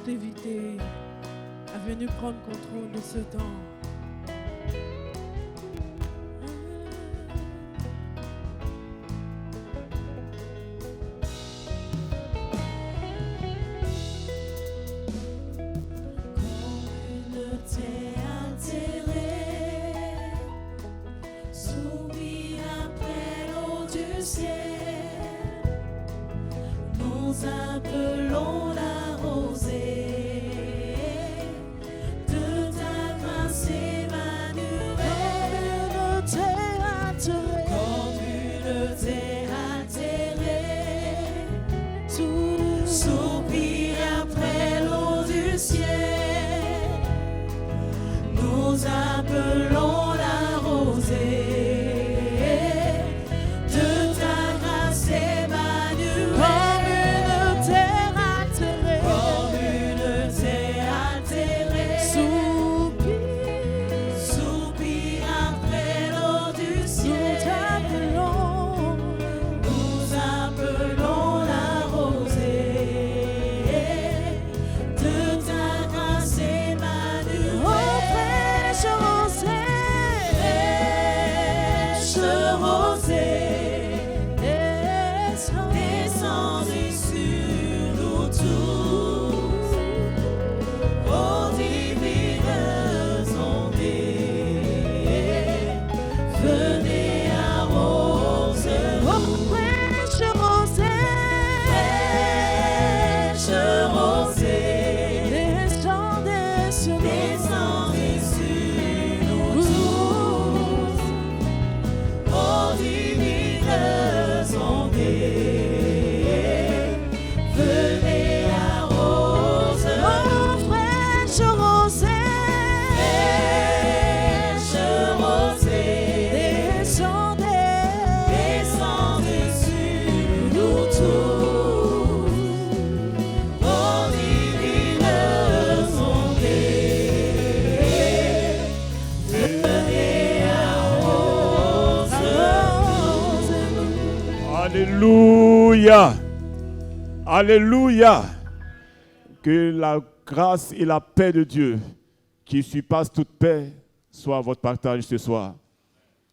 t'inviter à venir prendre contrôle de ce temps. Appelons la rosée de ta grâce Emmanuel. Communauté altérée, soupir après l'eau du ciel. Nous appelons la rosée. Alléluia. Alléluia. Que la grâce et la paix de Dieu, qui surpasse toute paix, soit votre partage ce soir.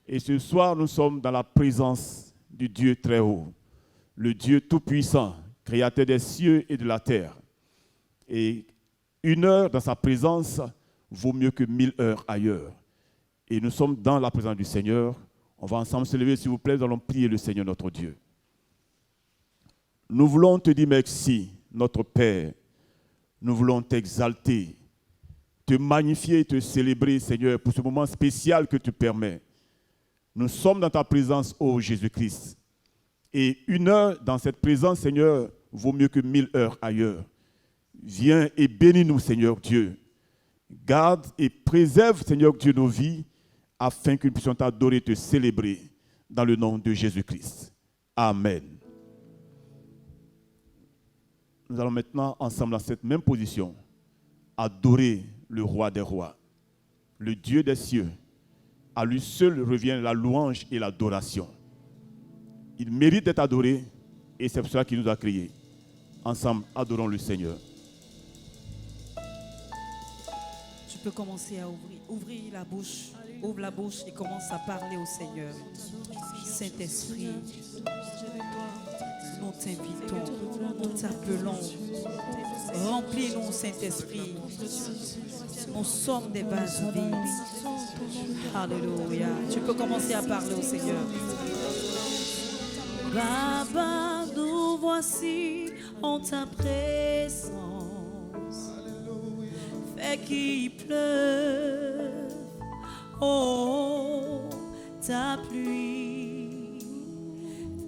Et ce soir, nous sommes dans la présence du Dieu très haut, le Dieu tout-puissant, créateur des cieux et de la terre. Et 1 heure dans sa présence vaut mieux que 1000 heures ailleurs. Et nous sommes dans la présence du Seigneur. On va ensemble se lever, s'il vous plaît, nous allons prier le Seigneur notre Dieu. Nous voulons te dire merci, notre Père. Nous voulons t'exalter, te magnifier et te célébrer, Seigneur, pour ce moment spécial que tu permets. Nous sommes dans ta présence, ô Jésus-Christ. Et 1 heure dans cette présence, Seigneur, vaut mieux que 1000 heures ailleurs. Viens et bénis-nous, Seigneur Dieu. Garde et préserve, Seigneur Dieu, nos vies, afin que nous puissions t'adorer et te célébrer dans le nom de Jésus-Christ. Amen. Nous allons maintenant, ensemble, dans cette même position, adorer le roi des rois, le Dieu des cieux. À lui seul revient la louange et l'adoration. Il mérite d'être adoré et c'est pour cela qu'il nous a créés. Ensemble, adorons le Seigneur. Tu peux commencer à ouvrir la bouche. Ouvre la bouche et commence à parler au Seigneur. Saint-Esprit, nous t'invitons, nous t'appelons. Remplis-nous, Saint-Esprit. Nous sommes des vases vides. Alléluia. Tu peux commencer à parler au Seigneur. Baba, nous voici en ta présence. Fais qu'il pleuve, oh, ta pluie,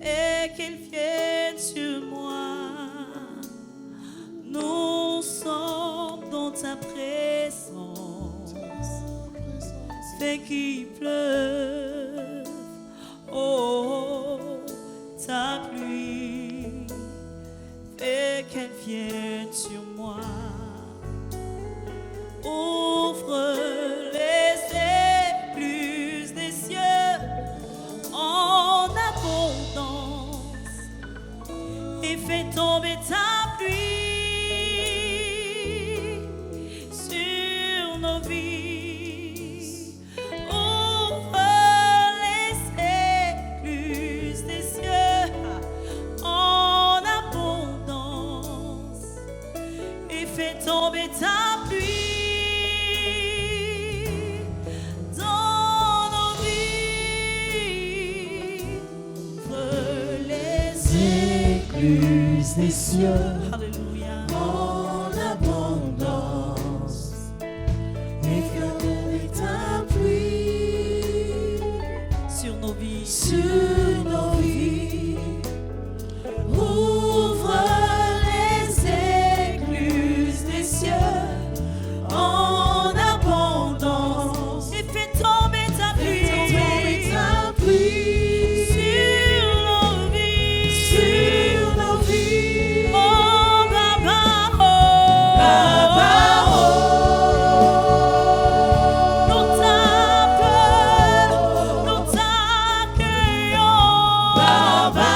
et qu'elle vienne sur moi. Nous sommes dans ta présence. Fais qu'il pleuve, oh, ta pluie, fais qu'elle vienne sur moi. Ouvre les écluses des cieux en abondance et fais tomber ta pluie. écluses des cieux Alléluia. en abondance. Et que ta pluie Sur nos vies. sur nos vies. Ouvre les écluses des cieux en abondance. Et fais tomber ta pluie. Sur nos vies. Sur nos vies. Oh, Baba, oh. Baba, oh. Nous t'appelons, nous t'accueillons. Baba,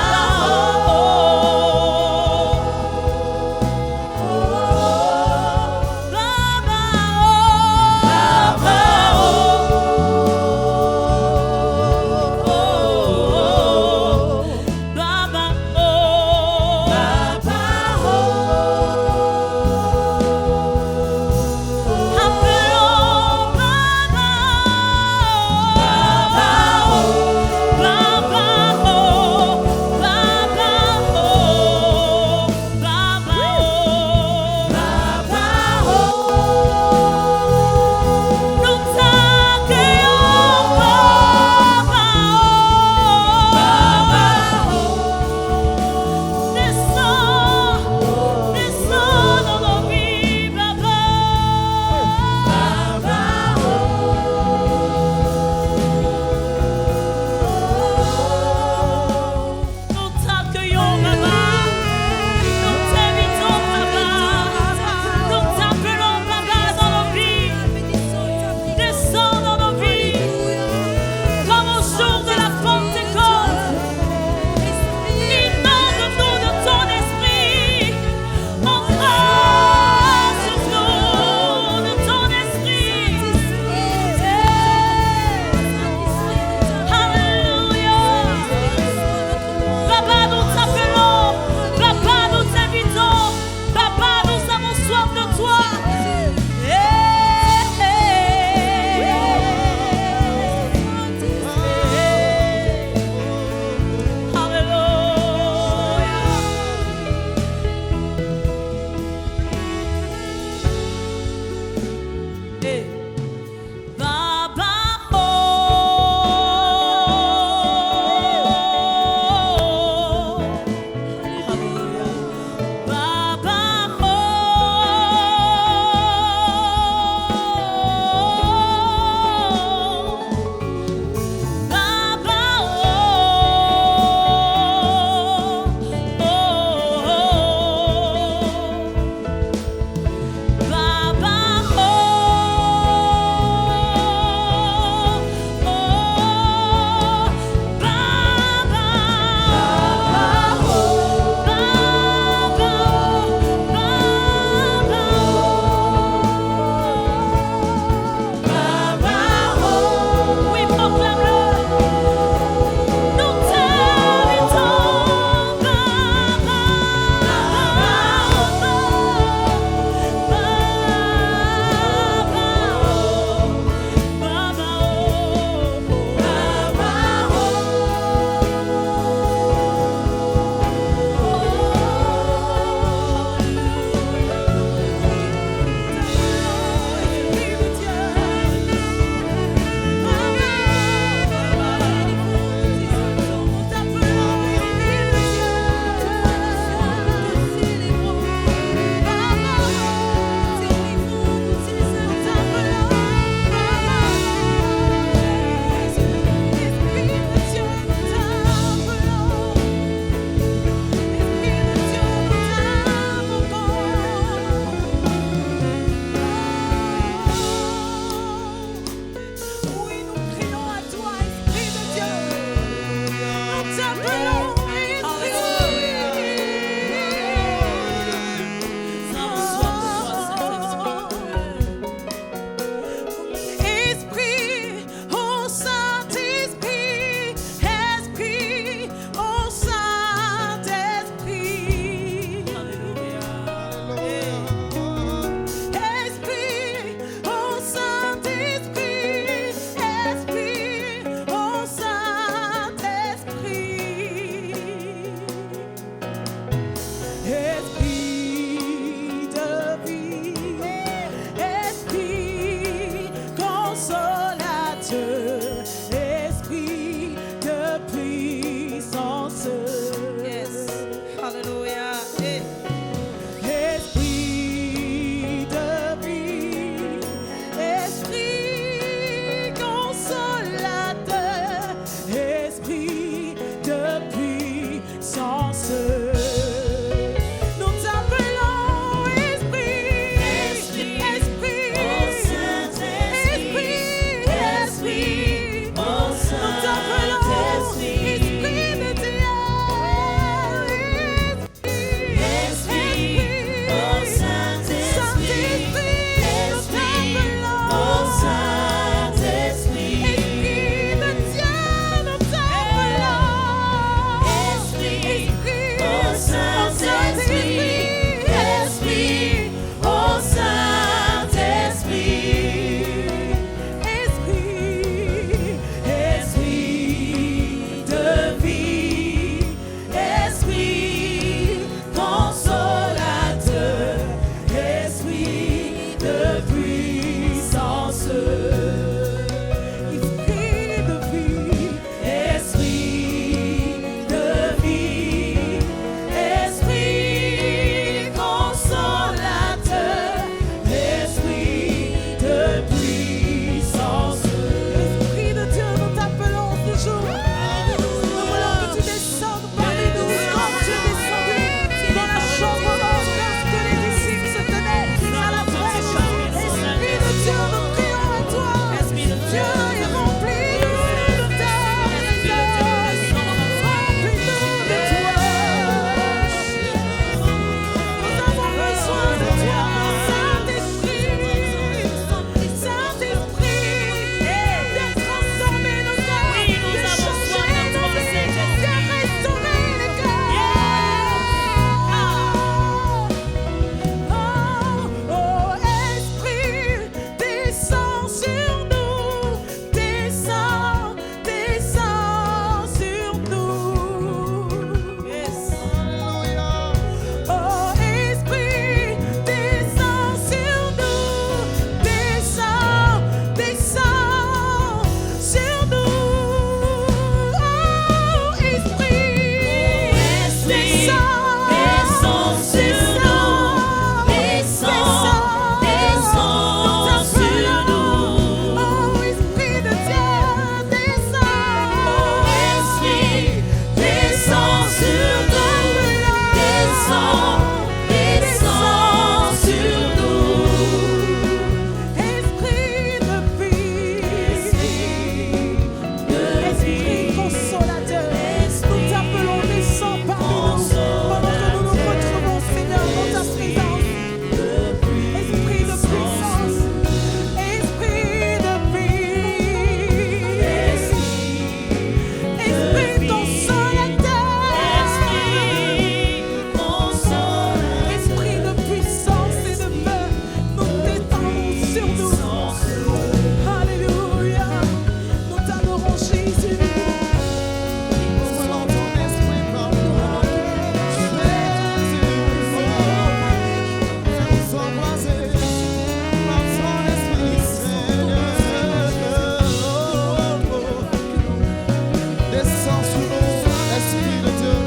Saint-Esprit de Dieu.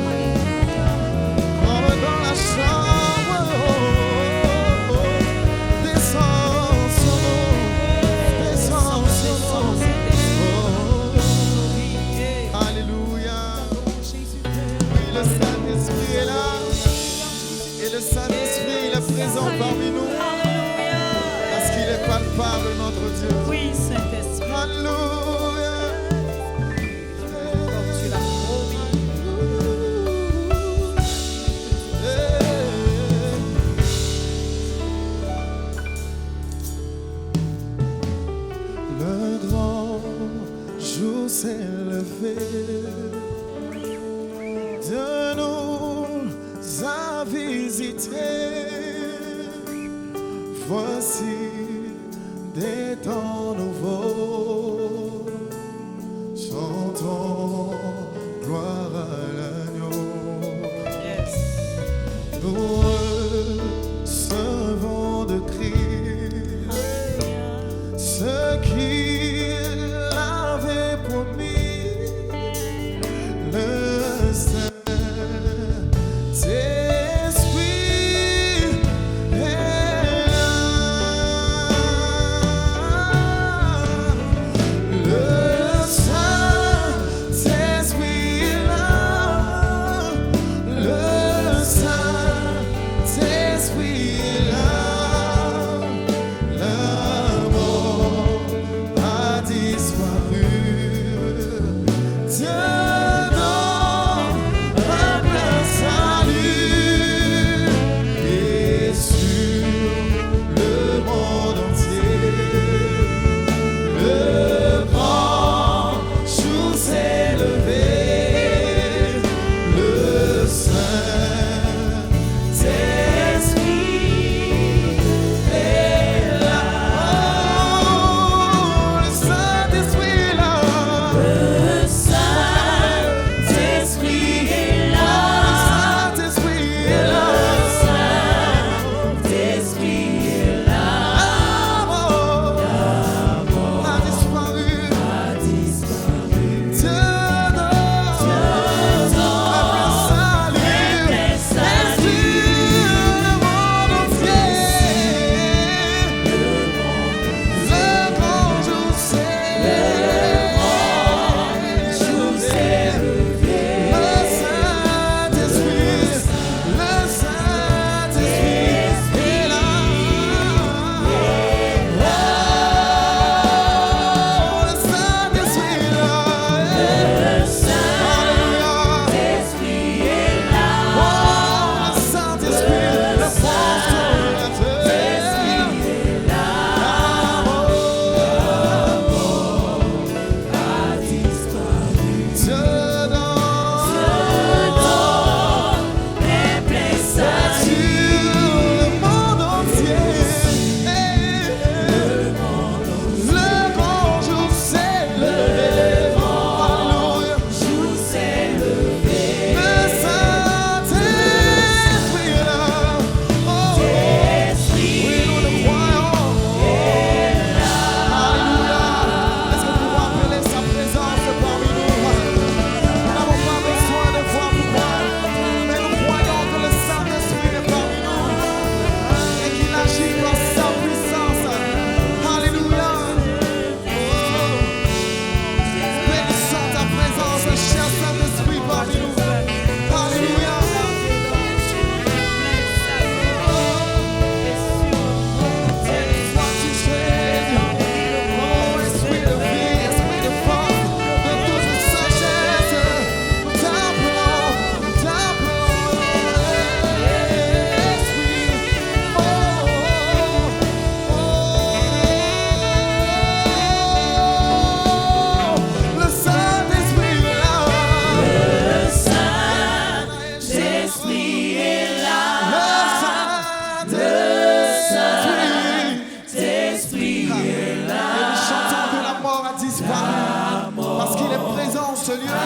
Entre dans la chambre. Descends sur nous. Descends sur nous. Alléluia. Oui, le Saint-Esprit est là. Et le Saint-Esprit, il est présent parmi nous. Parce qu'il est palpable, notre Dieu. Oui, Saint-Esprit. Alléluia. Comme tu l'as promis. Le grand jour s'est levé. De nous a visité. Voici des temps nouveaux. Chantons gloire à l'agneau. Yes. Nous recevons de Christ ce qu'il avait promis. Le Saint-Esprit est là. Le Saint-Esprit est là. Le Saint-Esprit est là. La mort a disparu. Dieu donne un plein salut. Et sur le monde entier, le grand jour s'est levé. Le Saint-Esprit est là. Oh, le Saint-Esprit est là. Le Saint-Esprit est là. Le Saint-Esprit est là. Saint-Esprit est là. La mort a disparu. Dieu donne un salut. Et sur le monde entier, le grand jour s'est levé. Le Saint-Esprit est là. Oh, le Saint-Esprit est là. Alléluia. Oh, le Saint-Esprit, la force de la terre. Dieu sur le monde entier. Le grand jour s'est levé. Alléluia. Le Saint-Esprit est là. Oh, oui, nous le croyons. Alléluia. Est-ce que nous pouvons appeler sa présence parmi nous? Nous n'avons pas besoin de voir pourquoi, mais nous croyons que le Saint-Esprit est parmi nous et qu'il agit par sa puissance. Alléluia. Bénissons ta présence, cher Saint-Esprit, parmi nous. Alléluia. Sois-tu Seigneur. Oh, esprit de vie, esprit de force, de toute sagesse, nous t'appelons, esprit. Oh, le Saint-Esprit est là. Saint-Esprit est là. Le Saint-Esprit est là. Et nous chantons que la mort a disparu. Parce qu'il est présent en ce lieu.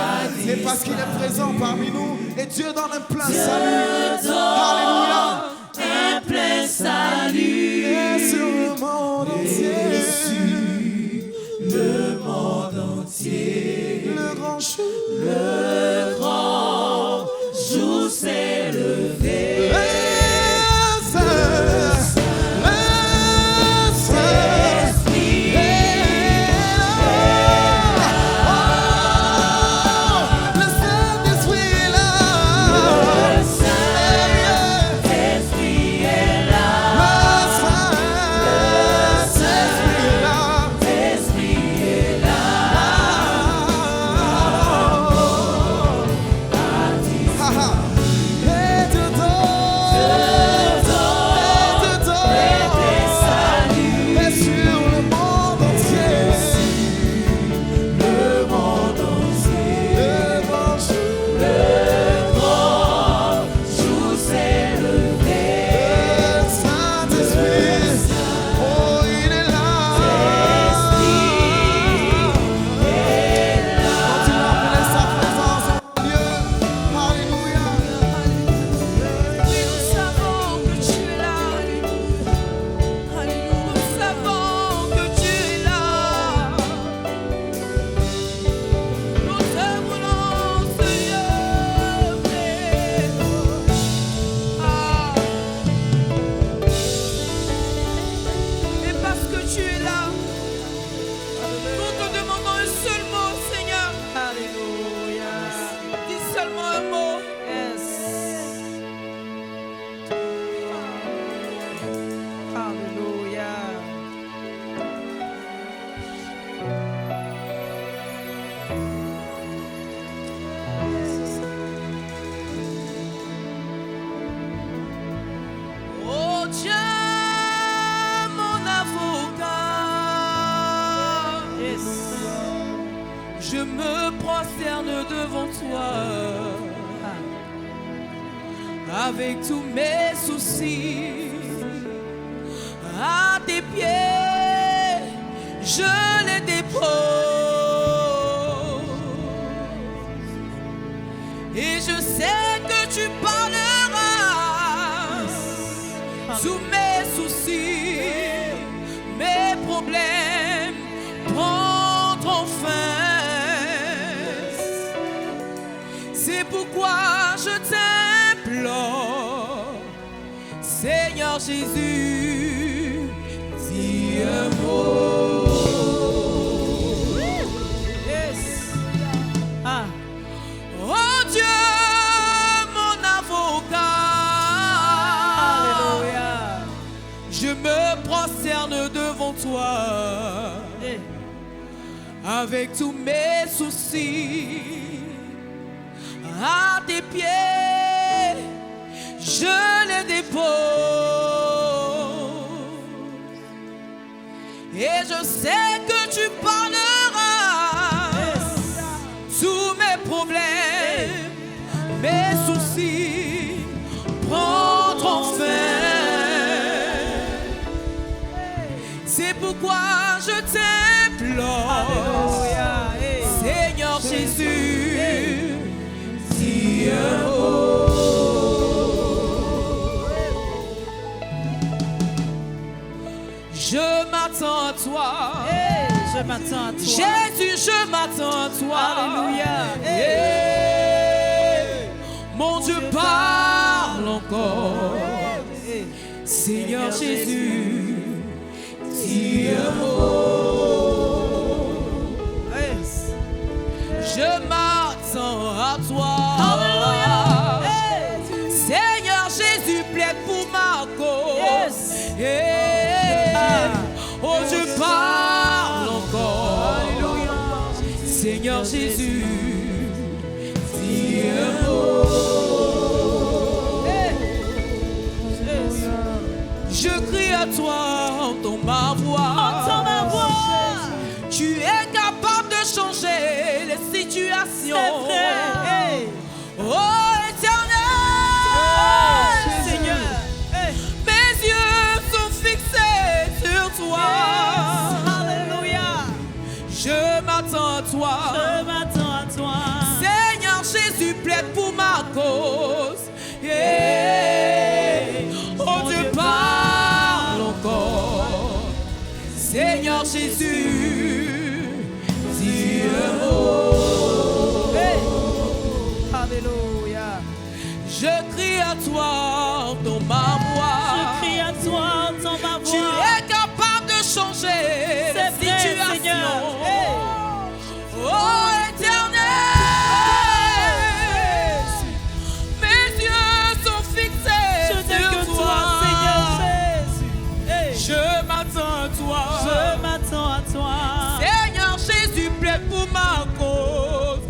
Et parce qu'il est présent parmi nous. Et Dieu donne un plein salut. Alléluia. Un plein salut. Et sur le monde entier. Le monde entier. Le grand jour. Le grand toi. Avec tous mes soucis, à tes pieds, je les dépose. Et je sais que tu parleras sous mes soucis, mes problèmes prendront fin. C'est pourquoi je t'implore, Seigneur Jésus, dis un mot. Yes. Ah. Oh Dieu, mon avocat, alléluia. Je me prosterne devant toi, avec tous mes soucis, à tes pieds, je les dépose. Et je sais que tu parleras sous mes problèmes, mes soucis prendront fin. C'est pourquoi je t'implore, Seigneur Jésus, dis un mot. Je m'attends à toi. Je m'attends à toi. Jésus, je m'attends à toi. Alléluia. Mon Dieu, parle encore. Seigneur Jésus, dis un mot. Je m'attends à toi. Alléluia. Seigneur Jésus, plaide pour ma cause. Oh Dieu, parle encore. Alléluia. Seigneur Jésus, dis un mot. Je crie à toi, entends ma voix. Entends ma voix. Tu es capable de changer les situations. C'est vrai. Oh éternel, Seigneur. mes yeux sont fixés sur toi. Alléluia. Je m'attends à toi. Je m'attends à toi. Seigneur Jésus, plaide pour ma cause. Oh Dieu, parle encore. Seigneur Jésus, dis un mot. Alléluia. Je crie à toi, entends ma voix. Je crie à toi, entends ma voix. Tu es capable de changer les situations. Oh éternel, mes yeux sont fixés sur toi. Seigneur Jésus. Je m'attends à toi. Je m'attends à toi. Seigneur Jésus, plaide pour ma cause.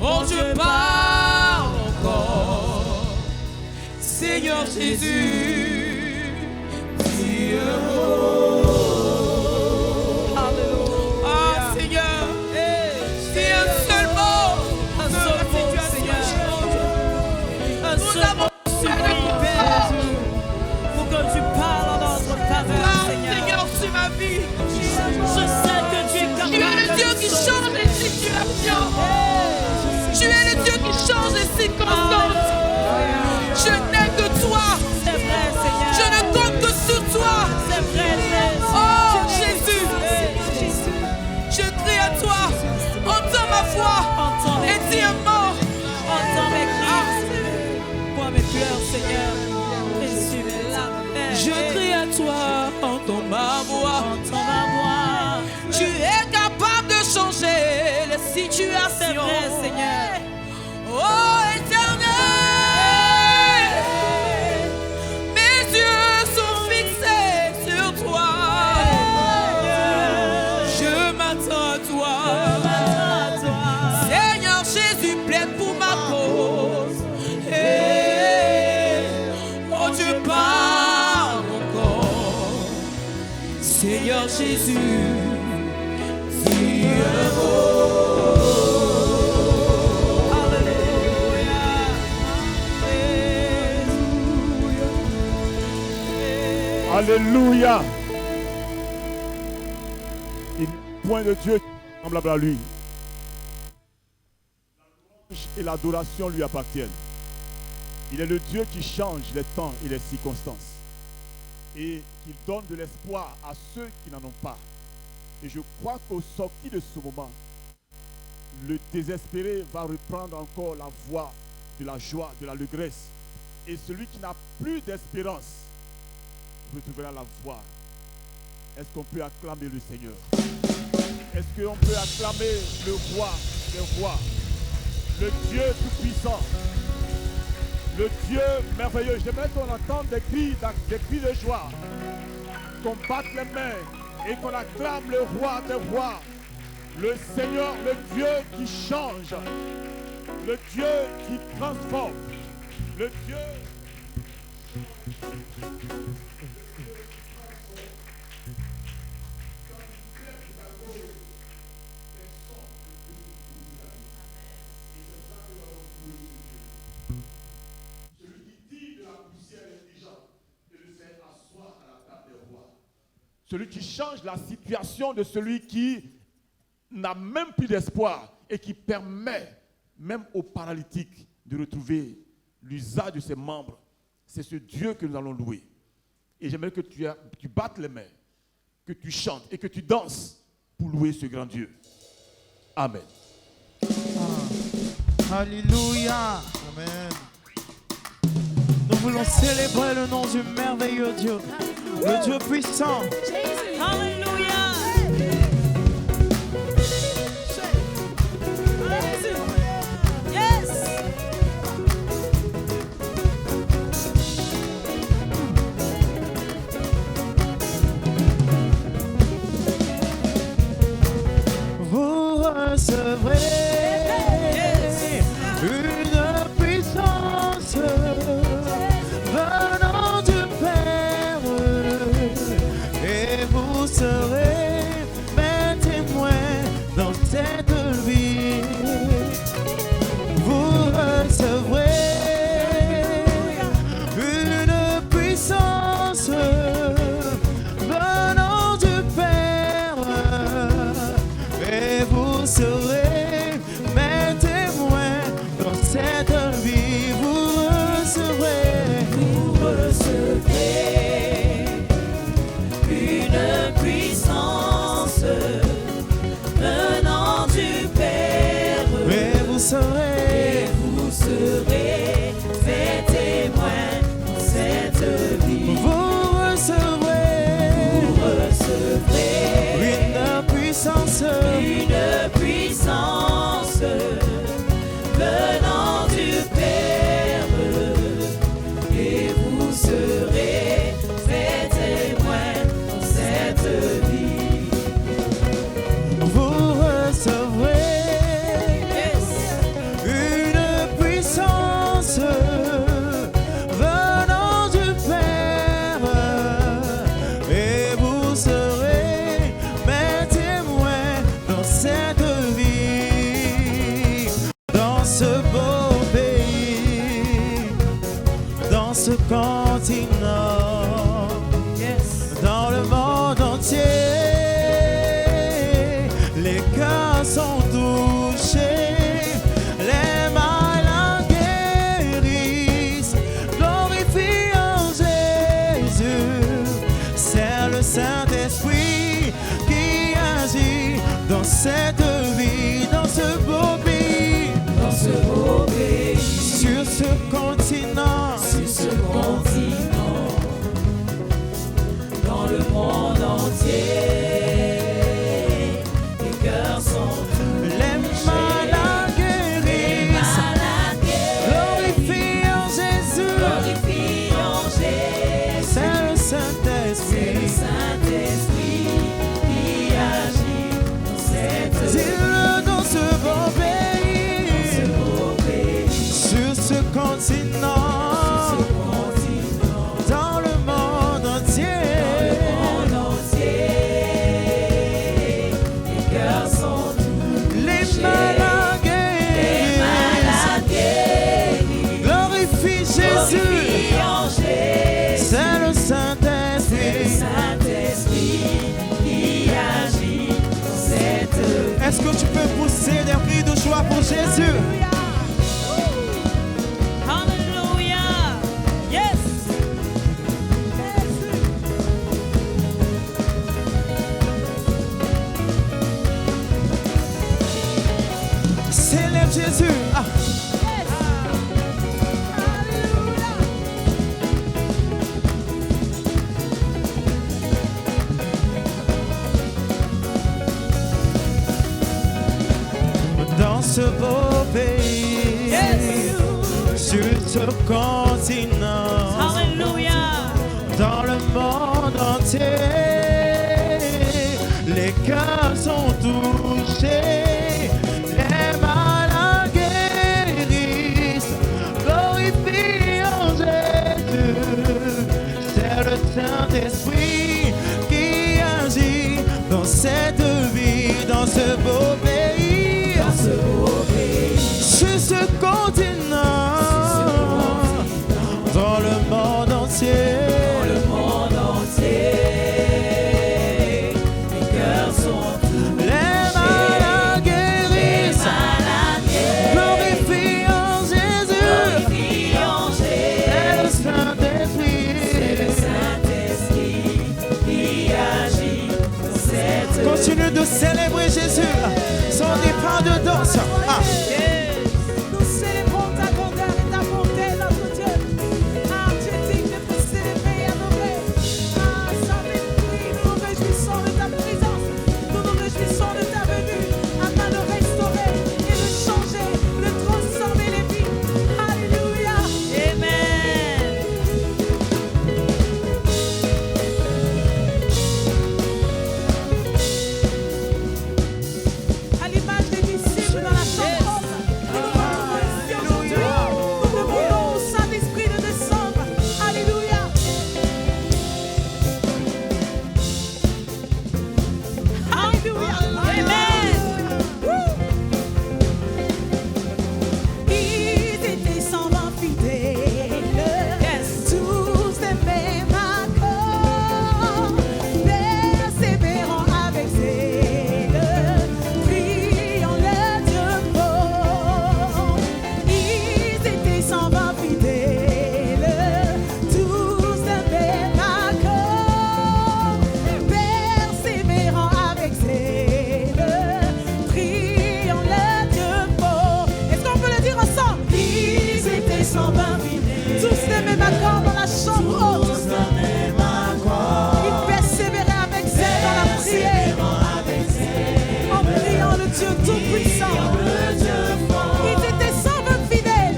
Oh Dieu, parle encore. Seigneur Jésus, dis un mot. Ah Seigneur, dis un seul mot. Un seul mot, Seigneur. Un seul mot, supplie, Père Jésus, pour que tu parles en notre faveur, Ah Seigneur. Seigneur, sur ma vie. Je sais que tu es capable. Tu es le Dieu qui change les situations. Tu es le Dieu qui change les circonstances. Je n'ai que toi. C'est vrai, Seigneur. Je ne compte que sur toi. C'est vrai, Jésus. Oh Jésus, je crie à toi. Entends ma voix Entends mes et dis un mot. Entends mes cris. Vois mes pleurs, Seigneur. Jésus, là, Père. Je crie à toi. Entends ma voix. Entends ma voix. Tu es capable de changer les situations. C'est vrai, Seigneur. Oh éternel, mes yeux sont fixés sur toi. Je m'attends à toi. Seigneur Jésus, plaide pour ma cause. Oh Dieu, parle encore. Seigneur Jésus, dis un mot. Alléluia. Il n'y a point de Dieu semblable à lui. La louange et l'adoration lui appartiennent. Il est le Dieu qui change les temps et les circonstances. Et qui donne de l'espoir à ceux qui n'en ont pas. Et je crois qu'au sortir de ce moment, le désespéré va reprendre encore la voie de la joie, de l'allégresse. Et celui qui n'a plus d'espérance retrouvera la voie. Est-ce qu'on peut acclamer le Seigneur? Est-ce qu'on peut acclamer le roi des rois, le Dieu tout-puissant, le Dieu merveilleux? J'aimerais qu'on entende des cris de joie, qu'on batte les mains et qu'on acclame le roi des rois, le Seigneur, le Dieu qui change, le Dieu qui transforme, le Dieu... Celui qui change la situation de celui qui n'a même plus d'espoir et qui permet même aux paralytiques de retrouver l'usage de ses membres. C'est ce Dieu que nous allons louer. Et j'aimerais que tu battes les mains, que tu chantes et que tu danses pour louer ce grand Dieu. Amen. Alléluia. Amen. Nous voulons célébrer le nom du merveilleux Dieu, le Dieu puissant. Alléluia. Yes. Vous recevrez une puissance venant du Père, et vous serez mes témoins dans cette vie. Vous recevrez une puissance venant du Père, et vous serez mes témoins dans cette vie. Vous recevrez Une puissance venant du Père, et vous serez mes témoins dans cette vie. Vous recevrez une puissance venant du Père, et vous serez mes témoins dans cette vie. Vous recevrez une puissance venant du Père, et vous serez mes témoins dans cette vie. Dans ce beau pays, dans ce continent, dans le monde entier, les cœurs sont touchés, les malades guérissent, glorifiant Jésus. C'est le Saint-Esprit qui agit dans cette vie, dans ce beau pays, sur ce continent, Jésus. Hallelujah. Yes. Célèbre Jésus. Ah. Dans ce beau pays, sur ce continent, Hallelujah. dans le monde entier, les cœurs sont touchés, les malades guérissent, glorifions Jésus. C'est le Saint-Esprit qui agit dans cette vie, dans ce beau pays, sur ce continent, dans le monde entier. Les malades guérissent, glorifions Jésus. C'est le Saint-Esprit. Continue de célébrer Jésus. Son départ de danse. Ah. Nous célébrons ta grandeur et ta bonté, notre Dieu. Ah, tu es digne de nous célébrer et adorer. Ah, Saint-Esprit, nous nous réjouissons de ta présence. Nous nous réjouissons de ta venue afin de restaurer et de changer, de transformer les vies. Alléluia. Amen. À l'image des disciples dans la chambre haute, nous demandons ici aujourd'hui, nous demandons au Saint-Esprit de descendre. Alléluia. Alléluia. Ils étaient 120 fidèles, tous des mêmes accords, persévérant avec zèle, priant le Dieu fort. Ils étaient 120 fidèles, tous des mêmes accords, persévérant avec zèle, priant le Dieu fort. Est-ce qu'on peut le dire ensemble? Ils étaient 120 fidèles, tous des mêmes accords dans la chambre haute. Ils persévéraient avec zèle dans la prière, en priant le Dieu Tout-Puissant. Ils étaient 120 fidèles,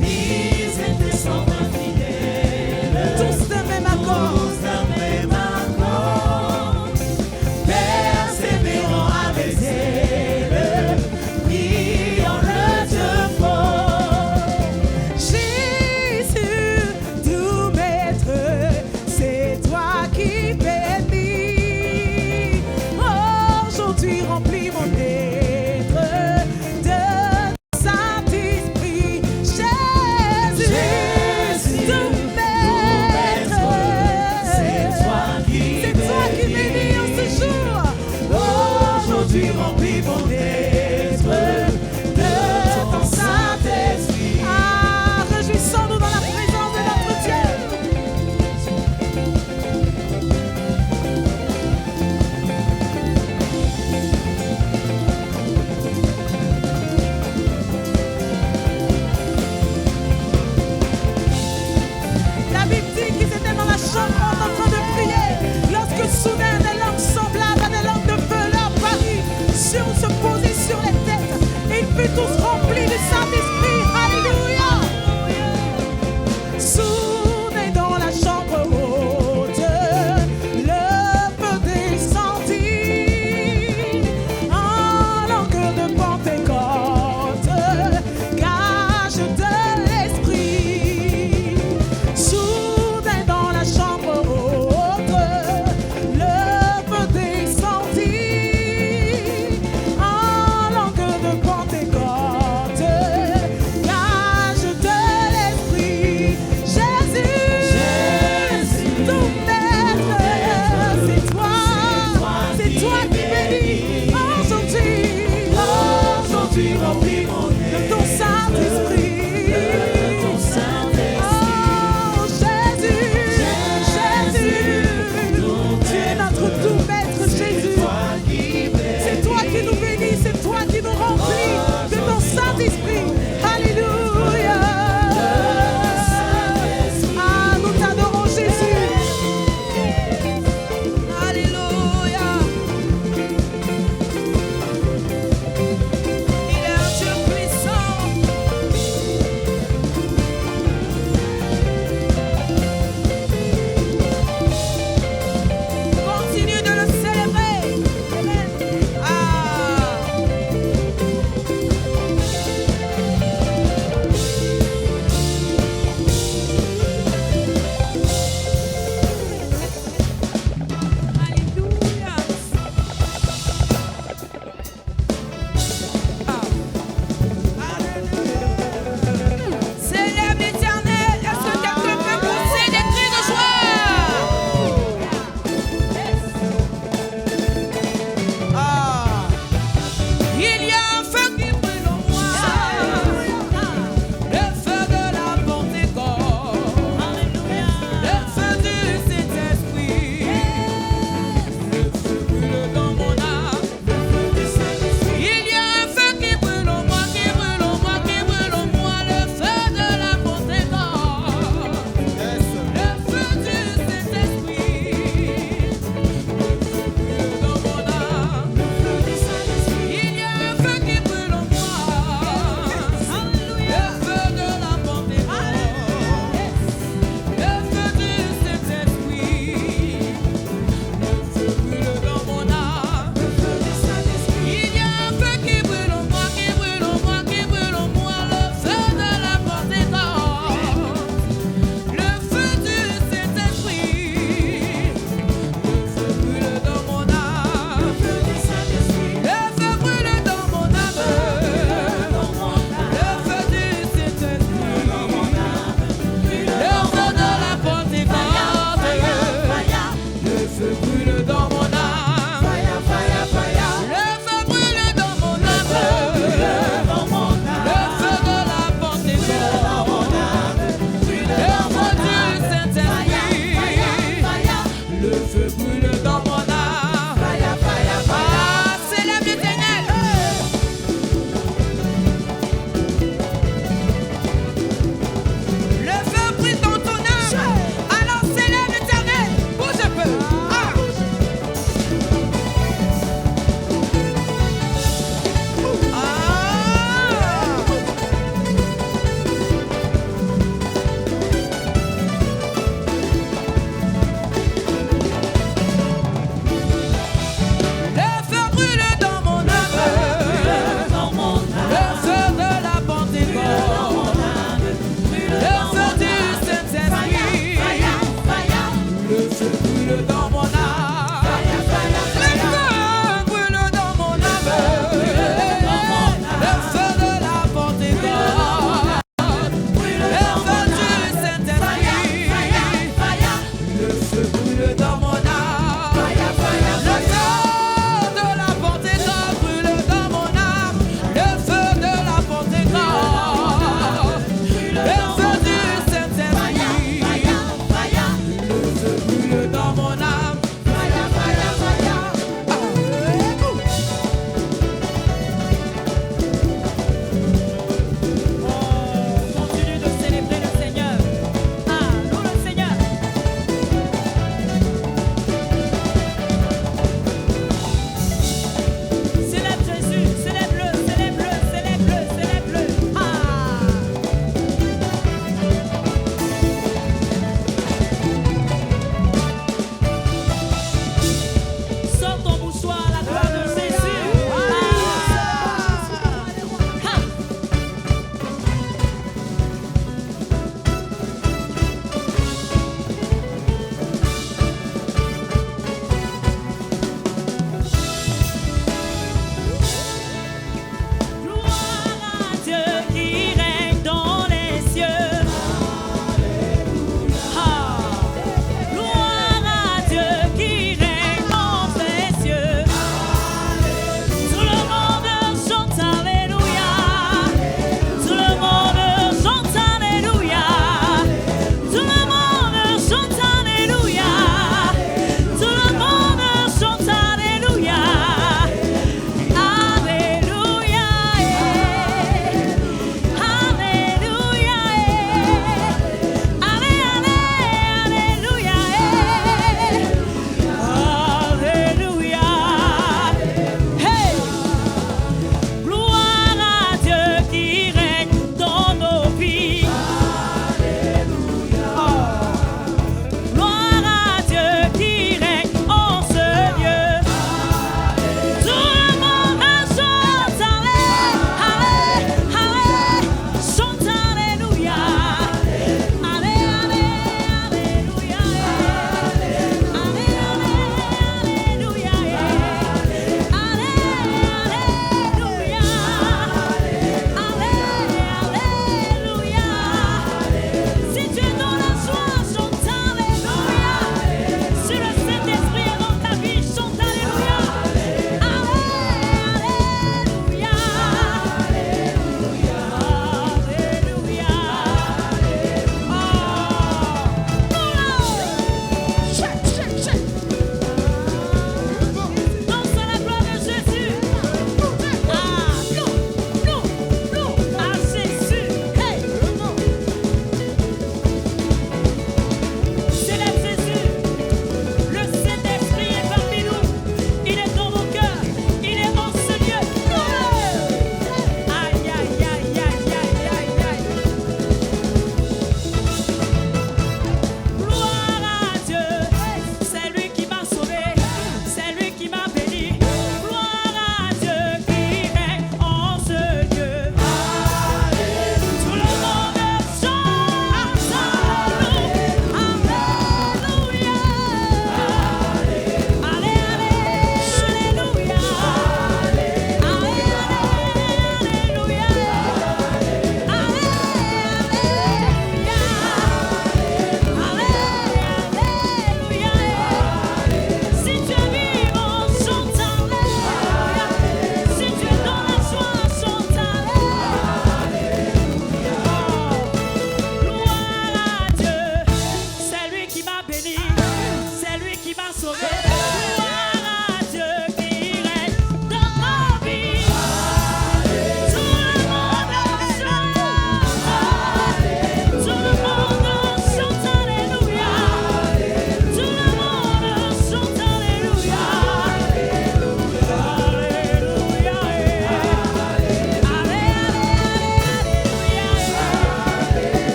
tous d'un même accord, persévérant avec zèle, priant le Dieu fort. Jésus, tout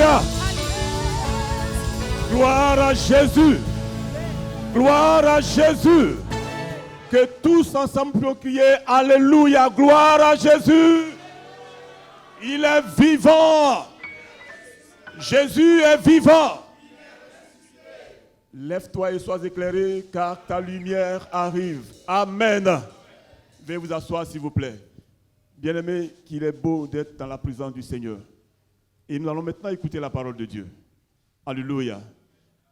Alléluia. Gloire à Jésus. Gloire à Jésus. Que tous ensemble puissions crier Alléluia. Gloire à Jésus. Il est vivant. Jésus est vivant. Lève-toi et sois éclairé car ta lumière arrive. Amen. Veuillez vous asseoir s'il vous plaît. Bien-aimés, qu'il est beau d'être dans la présence du Seigneur. Et nous allons maintenant écouter la parole de Dieu. Alléluia.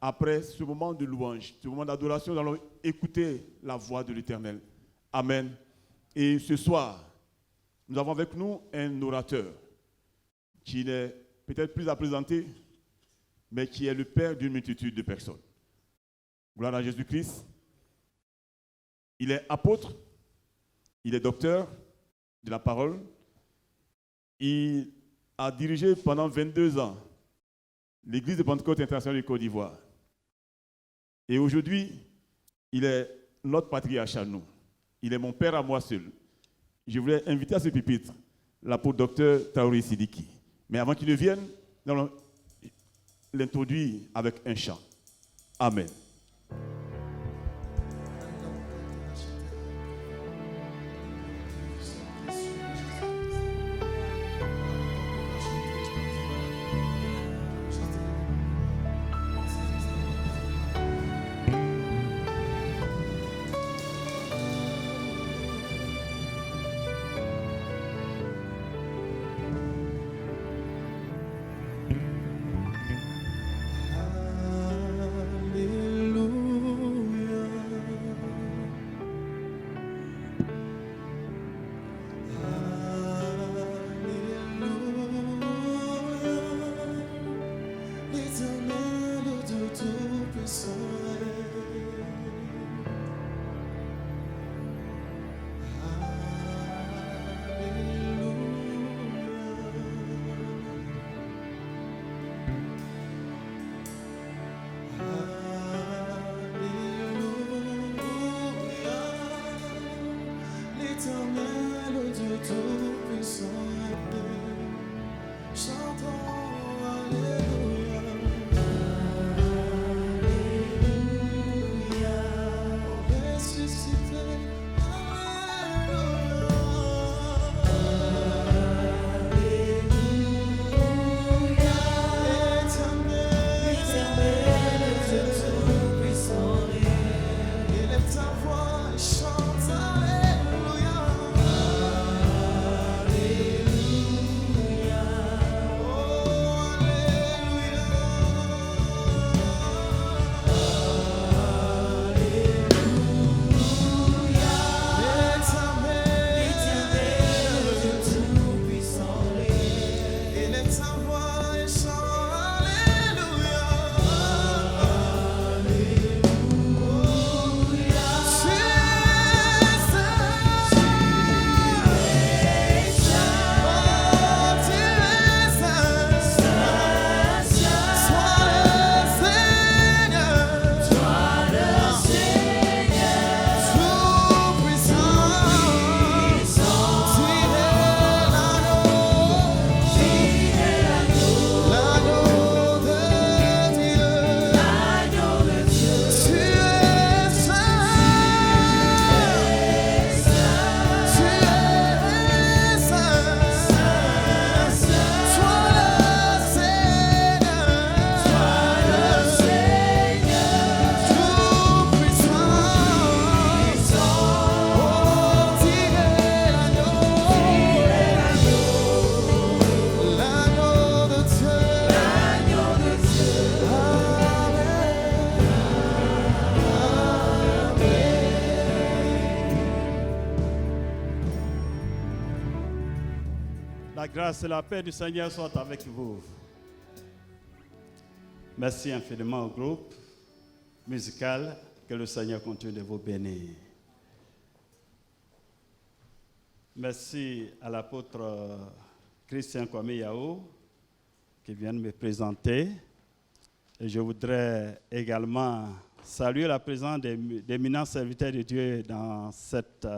Après ce moment de louange, ce moment d'adoration, nous allons écouter la voix de l'Éternel. Amen. Et ce soir, nous avons avec nous un orateur qui n'est peut-être plus à présenter, mais qui est le père d'une multitude de personnes. Gloire à Jésus-Christ. Il est apôtre, il est docteur de la parole. Il a dirigé pendant 22 ans l'Église de Pentecôte internationale du Côte d'Ivoire. Et aujourd'hui, il est notre patriarche à nous. Il est mon père à moi seul. Je voulais inviter à ce pupitre l'apôtre docteur Traoré Sidiki. Mais avant qu'il ne vienne, nous allons l'introduire avec un chant. Amen. La grâce et la paix du Seigneur soient avec vous. Merci infiniment au groupe musical. Que le Seigneur continue de vous bénir. Merci à l'apôtre Christian Kwame Yao qui vient de me présenter. Et je voudrais également saluer la présence d'éminents serviteurs de Dieu dans cette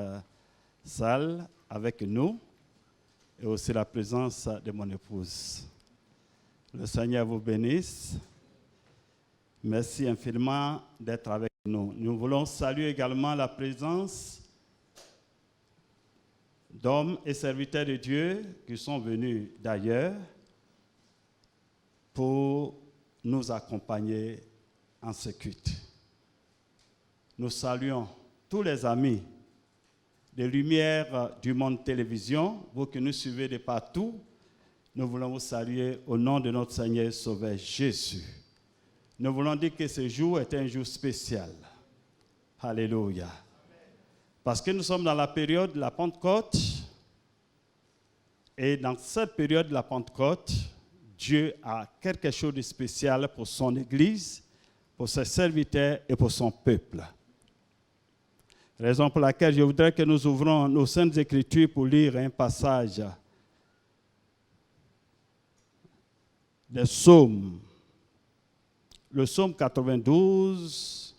salle avec nous et aussi la présence de mon épouse. Le Seigneur vous bénisse. Merci infiniment d'être avec nous. Nous voulons saluer également la présence d'hommes et serviteurs de Dieu qui sont venus d'ailleurs pour nous accompagner en ce culte. Nous saluons tous les amis des Lumières du Monde Télévision, vous qui nous suivez de partout. Nous voulons vous saluer au nom de notre Seigneur et Sauveur Jésus. Nous voulons dire que ce jour est un jour spécial. Alléluia. Parce que nous sommes dans la période de la Pentecôte. Et dans cette période de la Pentecôte, Dieu a quelque chose de spécial pour son Église, pour ses serviteurs et pour son peuple. Raison pour laquelle je voudrais que nous ouvrons nos Saintes Écritures pour lire un passage des psaumes. Le psaume 92,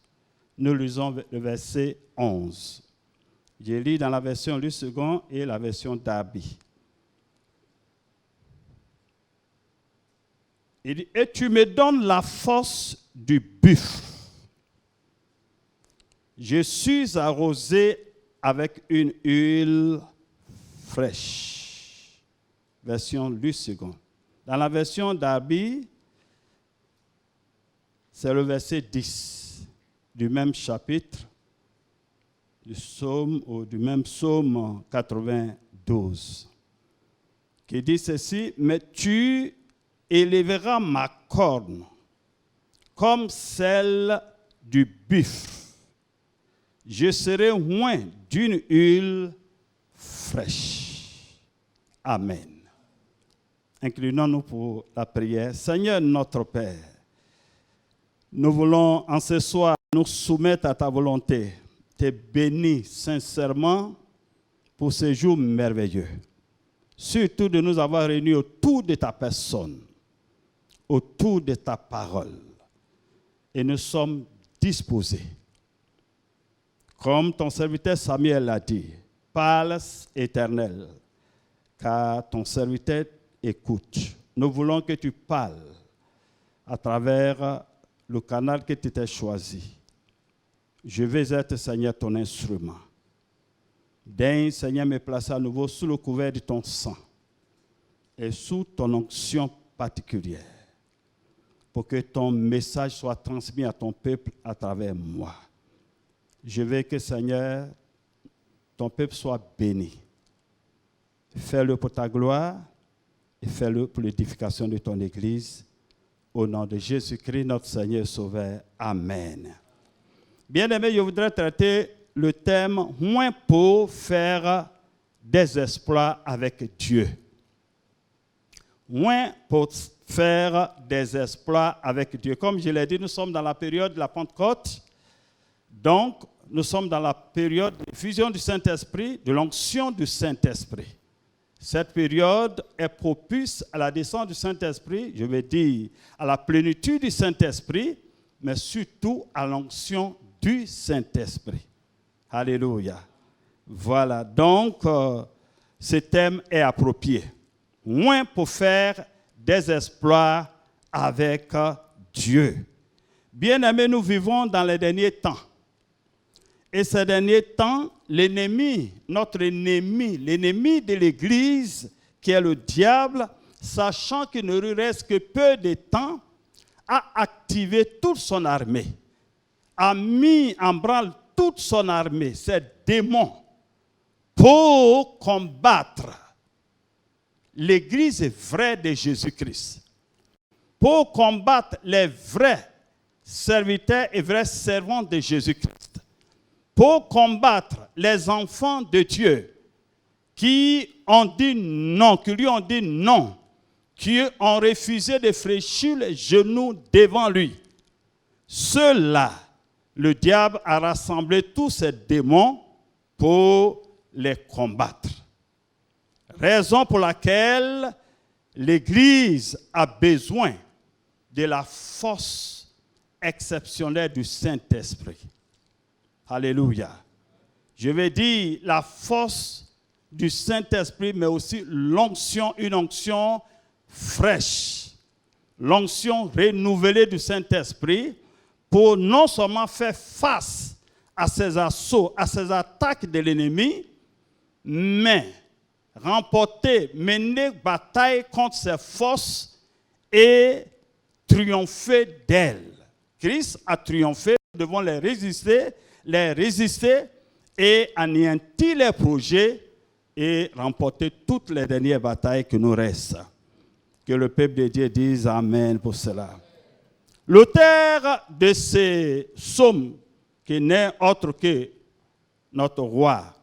nous lisons le verset 11. Je lis dans la version Louis II et la version Darby. Il dit, et tu me donnes la force du buffle. Je suis arrosé avec une huile fraîche. Version Louis II. Dans la version Darby, c'est le verset 10 du même chapitre du psaume ou du même psaume 92 qui dit ceci, mais tu élèveras ma corne comme celle du buffle. Je serai oint d'une huile fraîche. Amen. Inclinons-nous pour la prière. Seigneur notre Père, nous voulons en ce soir nous soumettre à ta volonté, te bénir sincèrement pour ce jour merveilleux. Surtout de nous avoir réunis autour de ta personne, autour de ta parole. Et nous sommes disposés. Comme ton serviteur Samuel l'a dit, parle éternel, car ton serviteur écoute. Nous voulons que tu parles à travers le canal que tu t'es choisi. Je vais être, Seigneur, ton instrument. Daigne, Seigneur, me placer à nouveau sous le couvert de ton sang et sous ton onction particulière pour que ton message soit transmis à ton peuple à travers moi. Je veux que, Seigneur, ton peuple soit béni. Fais-le pour ta gloire et fais-le pour l'édification de ton Église. Au nom de Jésus-Christ, notre Seigneur et Sauveur. Amen. Bien-aimés, je voudrais traiter le thème « Moins pour faire des exploits avec Dieu ». Moins pour faire des exploits avec Dieu. Comme je l'ai dit, nous sommes dans la période de la Pentecôte. Donc, nous sommes dans la période de fusion du Saint-Esprit, de l'onction du Saint-Esprit. Cette période est propice à la descente du Saint-Esprit, je veux dire à la plénitude du Saint-Esprit, mais surtout à l'onction du Saint-Esprit. Alléluia. Voilà, donc ce thème est approprié. Moins pour faire des exploits avec Dieu. Bien-aimés, nous vivons dans les derniers temps. Et ces derniers temps, l'ennemi, notre ennemi, l'ennemi de l'Église, qui est le diable, sachant qu'il ne lui reste que peu de temps, a activé toute son armée, a mis en branle toute son armée, ces démons, pour combattre l'Église vraie de Jésus-Christ, pour combattre les vrais serviteurs et vrais servants de Jésus-Christ, pour combattre les enfants de Dieu qui ont dit non, qui lui ont dit non, qui ont refusé de fléchir les genoux devant lui. Ceux-là, le diable a rassemblé tous ces démons pour les combattre. Raison pour laquelle l'Église a besoin de la force exceptionnelle du Saint-Esprit. Alléluia. Je vais dire la force du Saint-Esprit, mais aussi l'onction, une onction fraîche. l'onction renouvelée du Saint-Esprit pour non seulement faire face à ces assauts, à ces attaques de l'ennemi, mais remporter, mener bataille contre ces forces et triompher d'elles. Christ a triomphé, nous devons les résister et anéantir les projets et remporter toutes les dernières batailles qui nous restent. Que le peuple de Dieu dise Amen pour cela. L'auteur de ces psaumes, qui n'est autre que notre roi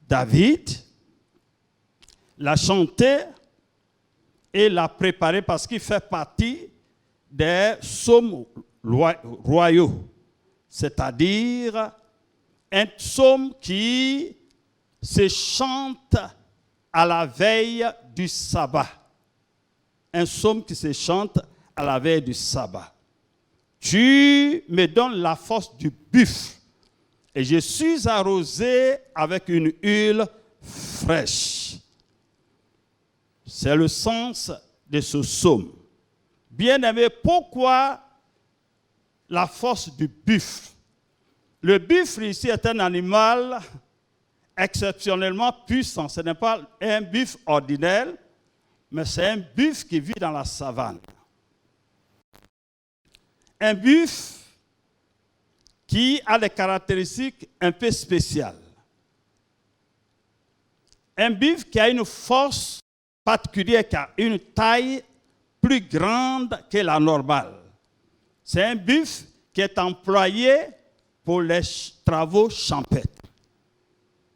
David, l'a chanté et l'a préparé parce qu'il fait partie des psaumes royaux, c'est-à-dire un psaume qui se chante à la veille du sabbat. Un psaume qui se chante à la veille du sabbat. Tu me donnes la force du buffle et je suis arrosé avec une huile fraîche. C'est le sens de ce psaume. Bien-aimé, pourquoi la force du buffle? Le buffle ici est un animal exceptionnellement puissant. Ce n'est pas un buffle ordinaire, mais c'est un buffle qui vit dans la savane. Un buffle qui a des caractéristiques un peu spéciales. Un buffle qui a une force particulière, qui a une taille plus grande que la normale. C'est un buffle qui est employé pour les travaux champêtres.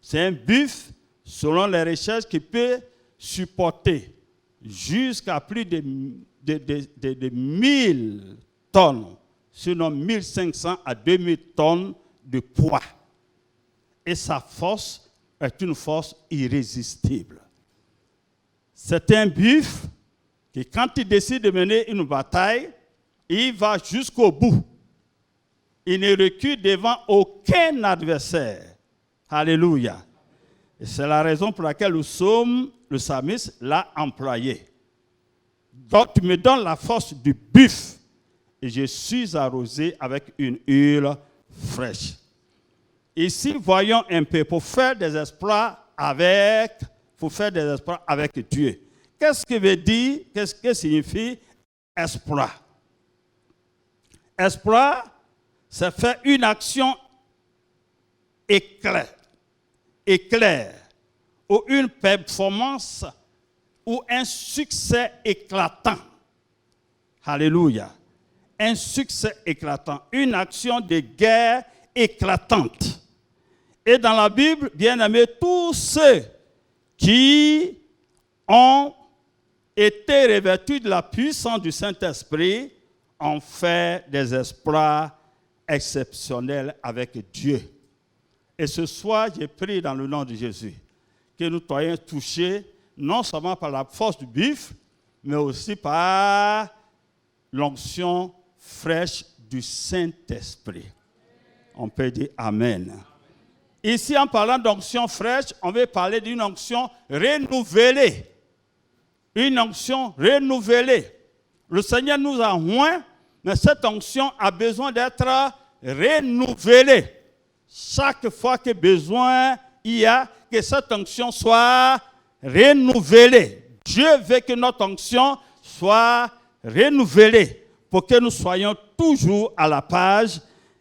C'est un buffle, selon les recherches, qui peut supporter jusqu'à plus de 1000 tonnes, sinon 1500 à 2000 tonnes de poids. Et sa force est une force irrésistible. C'est un buffle qui, quand il décide de mener une bataille, il va jusqu'au bout. Il ne recule devant aucun adversaire. Alléluia. Et c'est la raison pour laquelle le psalmiste l'a employé. Donc, tu me donnes la force du buffle et je suis arrosé avec une huile fraîche. Ici, voyons un peu, pour faire des exploits avec Dieu. Qu'est-ce que veut dire, qu'est-ce que signifie exploit? Exploit, c'est faire une action éclair, ou une performance, ou un succès éclatant. Alléluia. Un succès éclatant, une action de guerre éclatante. Et dans la Bible, bien aimé, tous ceux qui ont été revêtus de la puissance du Saint-Esprit ont fait des exploits exceptionnels avec Dieu. Et ce soir, j'ai prié dans le nom de Jésus que nous soyons touchés non seulement par la force du buffle, mais aussi par l'onction fraîche du Saint-Esprit. On peut dire Amen. Ici, en parlant d'onction fraîche, on veut parler d'une onction renouvelée. Une onction renouvelée. Le Seigneur nous a oints, mais cette onction a besoin d'être renouvelée. Chaque fois que besoin il y a, que cette onction soit renouvelée. Dieu veut que notre onction soit renouvelée pour que nous soyons toujours à la page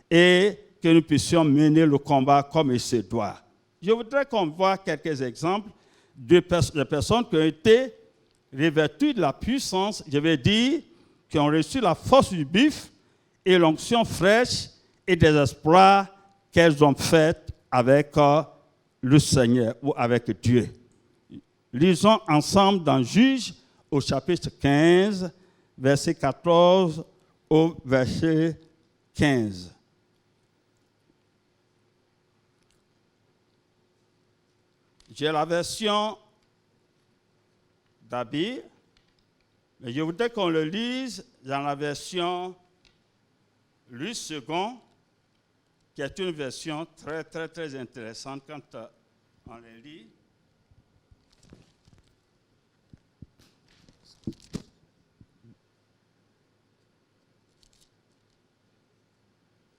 et que nous puissions mener le combat comme il se doit. Je voudrais qu'on voit quelques exemples de personnes qui ont été revêtues de la puissance, je vais dire, qui ont reçu la force du buffle et l'onction fraîche et des exploits qu'elles ont faits avec le Seigneur ou avec Dieu. Lisons ensemble dans Juges au chapitre 15, verset 14 au verset 15. J'ai la version d'Abi, mais je voudrais qu'on le lise dans la version Louis II, qui est une version très, très, très intéressante quand on le lit.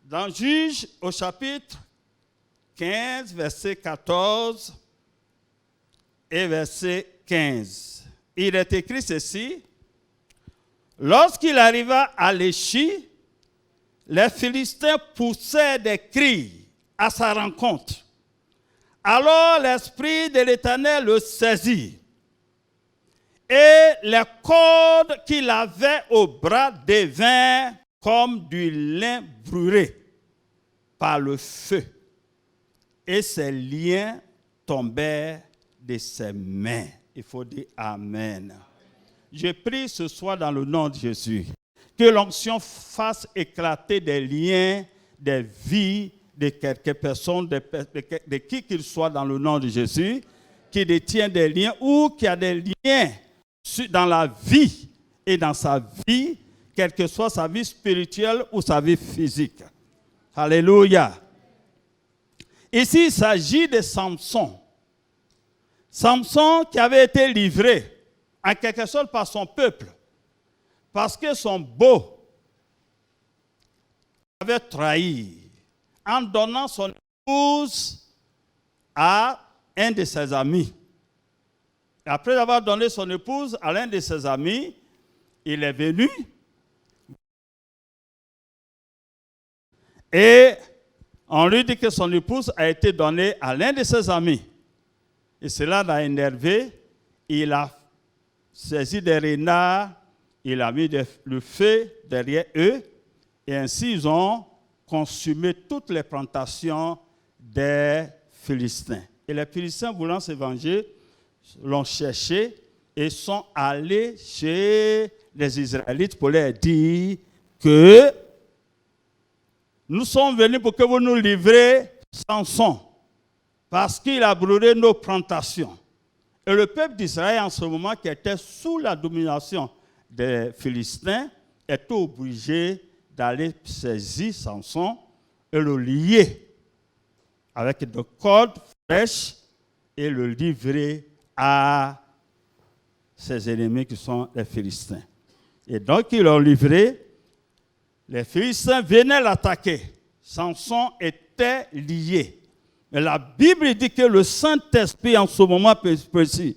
Dans Juges, au chapitre 15, verset 14 et verset 15, il est écrit ceci. Lorsqu'il arriva à Léchi, les Philistins poussèrent des cris à sa rencontre. Alors l'Esprit de l'Éternel le saisit. Et les cordes qu'il avait au bras devinrent comme du lin brûlé par le feu. Et ses liens tombèrent de ses mains. Il faut dire Amen. Je prie ce soir dans le nom de Jésus que l'onction fasse éclater des liens, des vies de quelques personnes, de qui qu'il soit dans le nom de Jésus, qui détient des liens ou qui a des liens dans la vie et dans sa vie, quelle que soit sa vie spirituelle ou sa vie physique. Alléluia. Ici, il s'agit de Samson. Samson qui avait été livré en quelque sorte par son peuple, parce que son beau avait trahi en donnant son épouse à un de ses amis. Après avoir donné son épouse à l'un de ses amis, il est venu et on lui dit que son épouse a été donnée à l'un de ses amis. Et cela l'a énervé. Il a saisi des renards, il a mis le feu derrière eux, et ainsi ils ont consumé toutes les plantations des Philistins. Et les Philistins, voulant se venger, l'ont cherché et sont allés chez les Israélites pour leur dire que nous sommes venus pour que vous nous livrez Samson, parce qu'il a brûlé nos plantations. Et le peuple d'Israël, en ce moment, qui était sous la domination des Philistins, était obligé d'aller saisir Samson et le lier avec des cordes fraîches et le livrer à ses ennemis qui sont les Philistins. Et donc, ils l'ont livré. Les Philistins venaient l'attaquer. Samson était lié. Mais la Bible dit que le Saint-Esprit, en ce moment précis,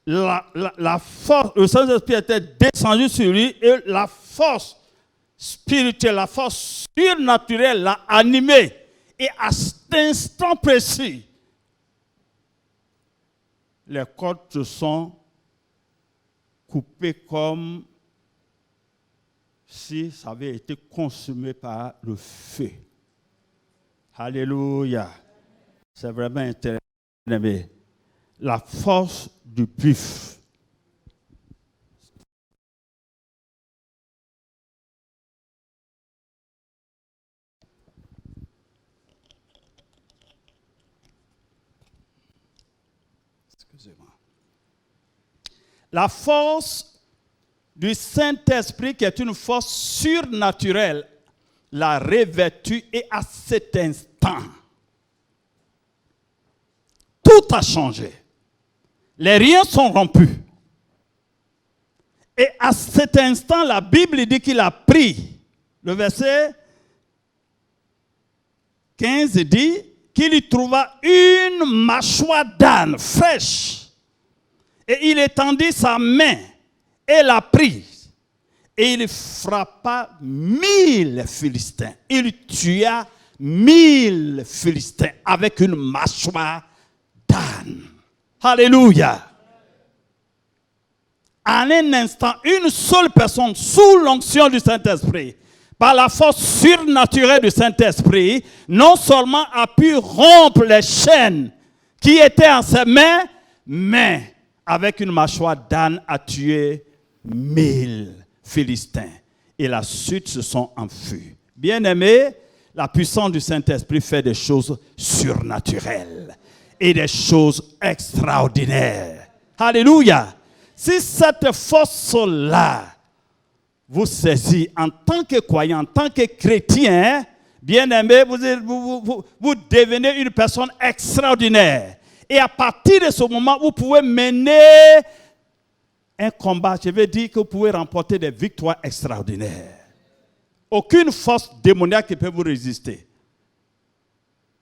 la force, le Saint-Esprit était descendu sur lui et la force spirituelle, la force surnaturelle l'a animé. Et à cet instant précis, les cordes se sont coupées comme si ça avait été consumé par le feu. Alléluia. C'est vraiment intéressant. La force du buffle. Excusez-moi. La force du Saint-Esprit, qui est une force surnaturelle, l'a revêtu et à cet instant, tout a changé. Les liens sont rompus. Et à cet instant, la Bible dit qu'il a pris. Le verset 15 dit qu'il y trouva une mâchoire d'âne fraîche. Et il étendit sa main et l'a prise. Et il frappa 1000 Philistins. Il tua 1000 Philistins avec une mâchoire d'âne. Alléluia. En un instant, une seule personne sous l'onction du Saint-Esprit, par la force surnaturelle du Saint-Esprit, non seulement a pu rompre les chaînes qui étaient en ses mains, mais avec une mâchoire d'âne a tué 1000 Philistins. Et la suite se sont enfuis. Bien-aimés, la puissance du Saint-Esprit fait des choses surnaturelles et des choses extraordinaires. Alléluia. Si cette force-là vous saisit en tant que croyant, en tant que chrétien, bien-aimé, vous devenez une personne extraordinaire. Et à partir de ce moment, vous pouvez mener un combat. Je veux dire que vous pouvez remporter des victoires extraordinaires. aucune force démoniaque qui peut vous résister.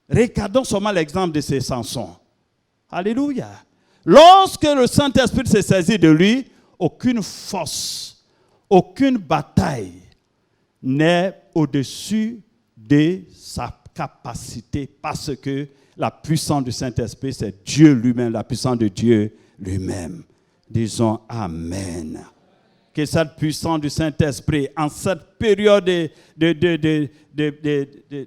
Regardons seulement l'exemple de ces Samson. Alléluia. Lorsque le Saint-Esprit s'est saisi de lui, aucune force, aucune bataille n'est au-dessus de sa capacité, parce que la puissance du Saint-Esprit, c'est Dieu lui-même, la puissance de Dieu lui-même. Disons Amen. Que cette puissance du Saint-Esprit, en cette période de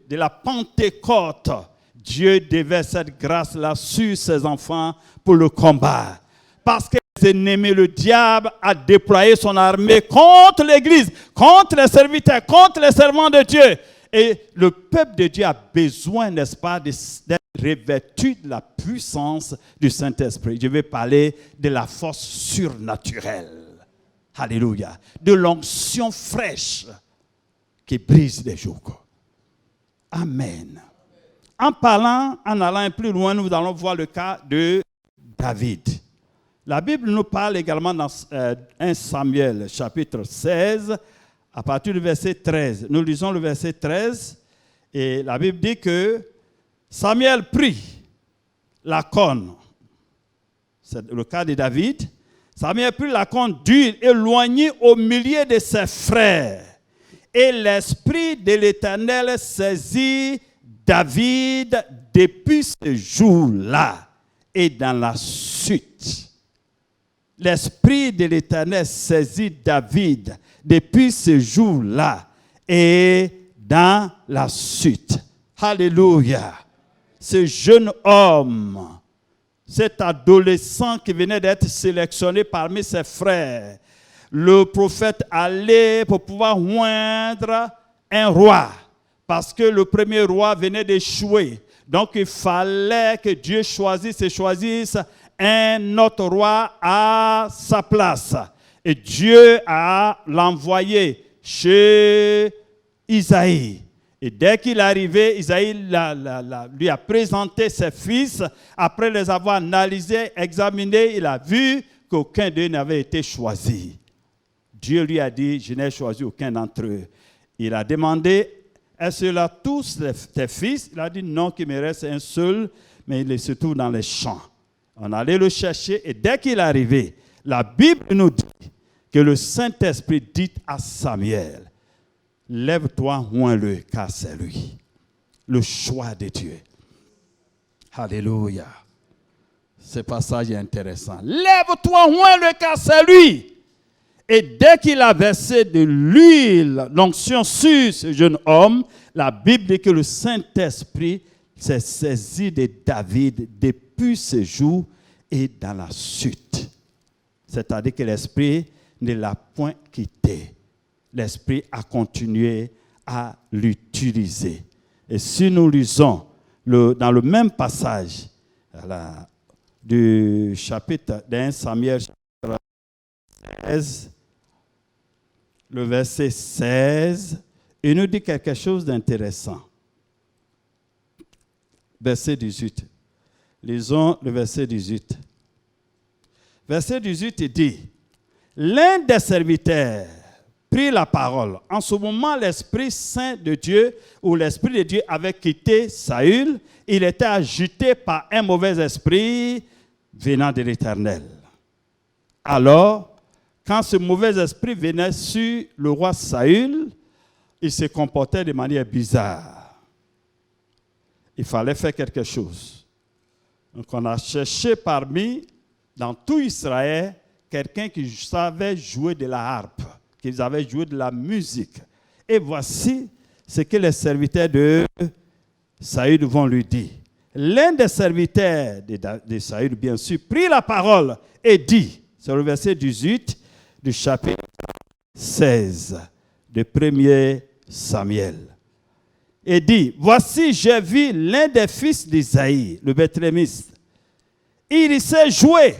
la Pentecôte, Dieu déverse cette grâce-là sur ses enfants pour le combat. Parce que les ennemis, le diable a déployé son armée contre l'Église, contre les serviteurs, contre les servants de Dieu. Et le peuple de Dieu a besoin, n'est-ce pas, d'être revêtu de la puissance du Saint-Esprit. Je vais parler de la force surnaturelle. Alléluia. De l'onction fraîche qui brise les jougs. Amen. En allant un peu plus loin, nous allons voir le cas de David. La Bible nous parle également dans 1 Samuel, chapitre 16, à partir du verset 13. Nous lisons le verset 13, et la Bible dit que Samuel prit la corne. C'est le cas de David. Samuel prit la corne d'huile éloignée au milieu de ses frères. Et l'Esprit de l'Éternel saisit David depuis ce jour-là et dans la suite. L'Esprit de l'Éternel saisit David depuis ce jour-là et dans la suite. Alléluia. Ce jeune homme, cet adolescent qui venait d'être sélectionné parmi ses frères, le prophète allait pour pouvoir oindre un roi, parce que le premier roi venait d'échouer. Donc il fallait que Dieu choisisse un autre roi à sa place. Et Dieu a l'envoyé chez Isaïe. Et dès qu'il est arrivé, Isaïe lui a présenté ses fils. Après les avoir analysés, examinés, il a vu qu'aucun d'eux n'avait été choisi. Dieu lui a dit, je n'ai choisi aucun d'entre eux. Il a demandé, est-ce là tous tes fils? Il a dit, non, qu'il me reste un seul, mais il se trouve dans les champs. On allait le chercher, et dès qu'il est arrivé, la Bible nous dit que le Saint-Esprit dit à Samuel, lève-toi, oins-le, car c'est lui. Le choix de Dieu. Alléluia. Ce passage est intéressant. Lève-toi, oins-le, car c'est lui. Et dès qu'il a versé de l'huile, l'onction sur ce jeune homme, la Bible dit que le Saint-Esprit s'est saisi de David depuis ce jour et dans la suite. C'est-à-dire que l'Esprit ne l'a point quitté. L'Esprit a continué à l'utiliser. Et si nous lisons dans le même passage du chapitre d'1 Samuel 16, le verset 16, il nous dit quelque chose d'intéressant. Verset 18. Lisons le verset 18. Verset 18, il dit, l'un des serviteurs prit la parole. En ce moment, l'Esprit Saint de Dieu, ou l'Esprit de Dieu avait quitté Saül. Il était agité par un mauvais esprit venant de l'Éternel. Alors, quand ce mauvais esprit venait sur le roi Saül, il se comportait de manière bizarre. Il fallait faire quelque chose. Donc on a cherché dans tout Israël, quelqu'un qui savait jouer de la harpe, qui savait jouer de la musique. Et voici ce que les serviteurs de Saül vont lui dire. L'un des serviteurs de Saül, bien sûr, prit la parole et dit, c'est le verset 18 du chapitre 16 de 1er Samuel. Et dit, voici, j'ai vu l'un des fils d'Isaïe, le Bethlémiste. Il sait jouer.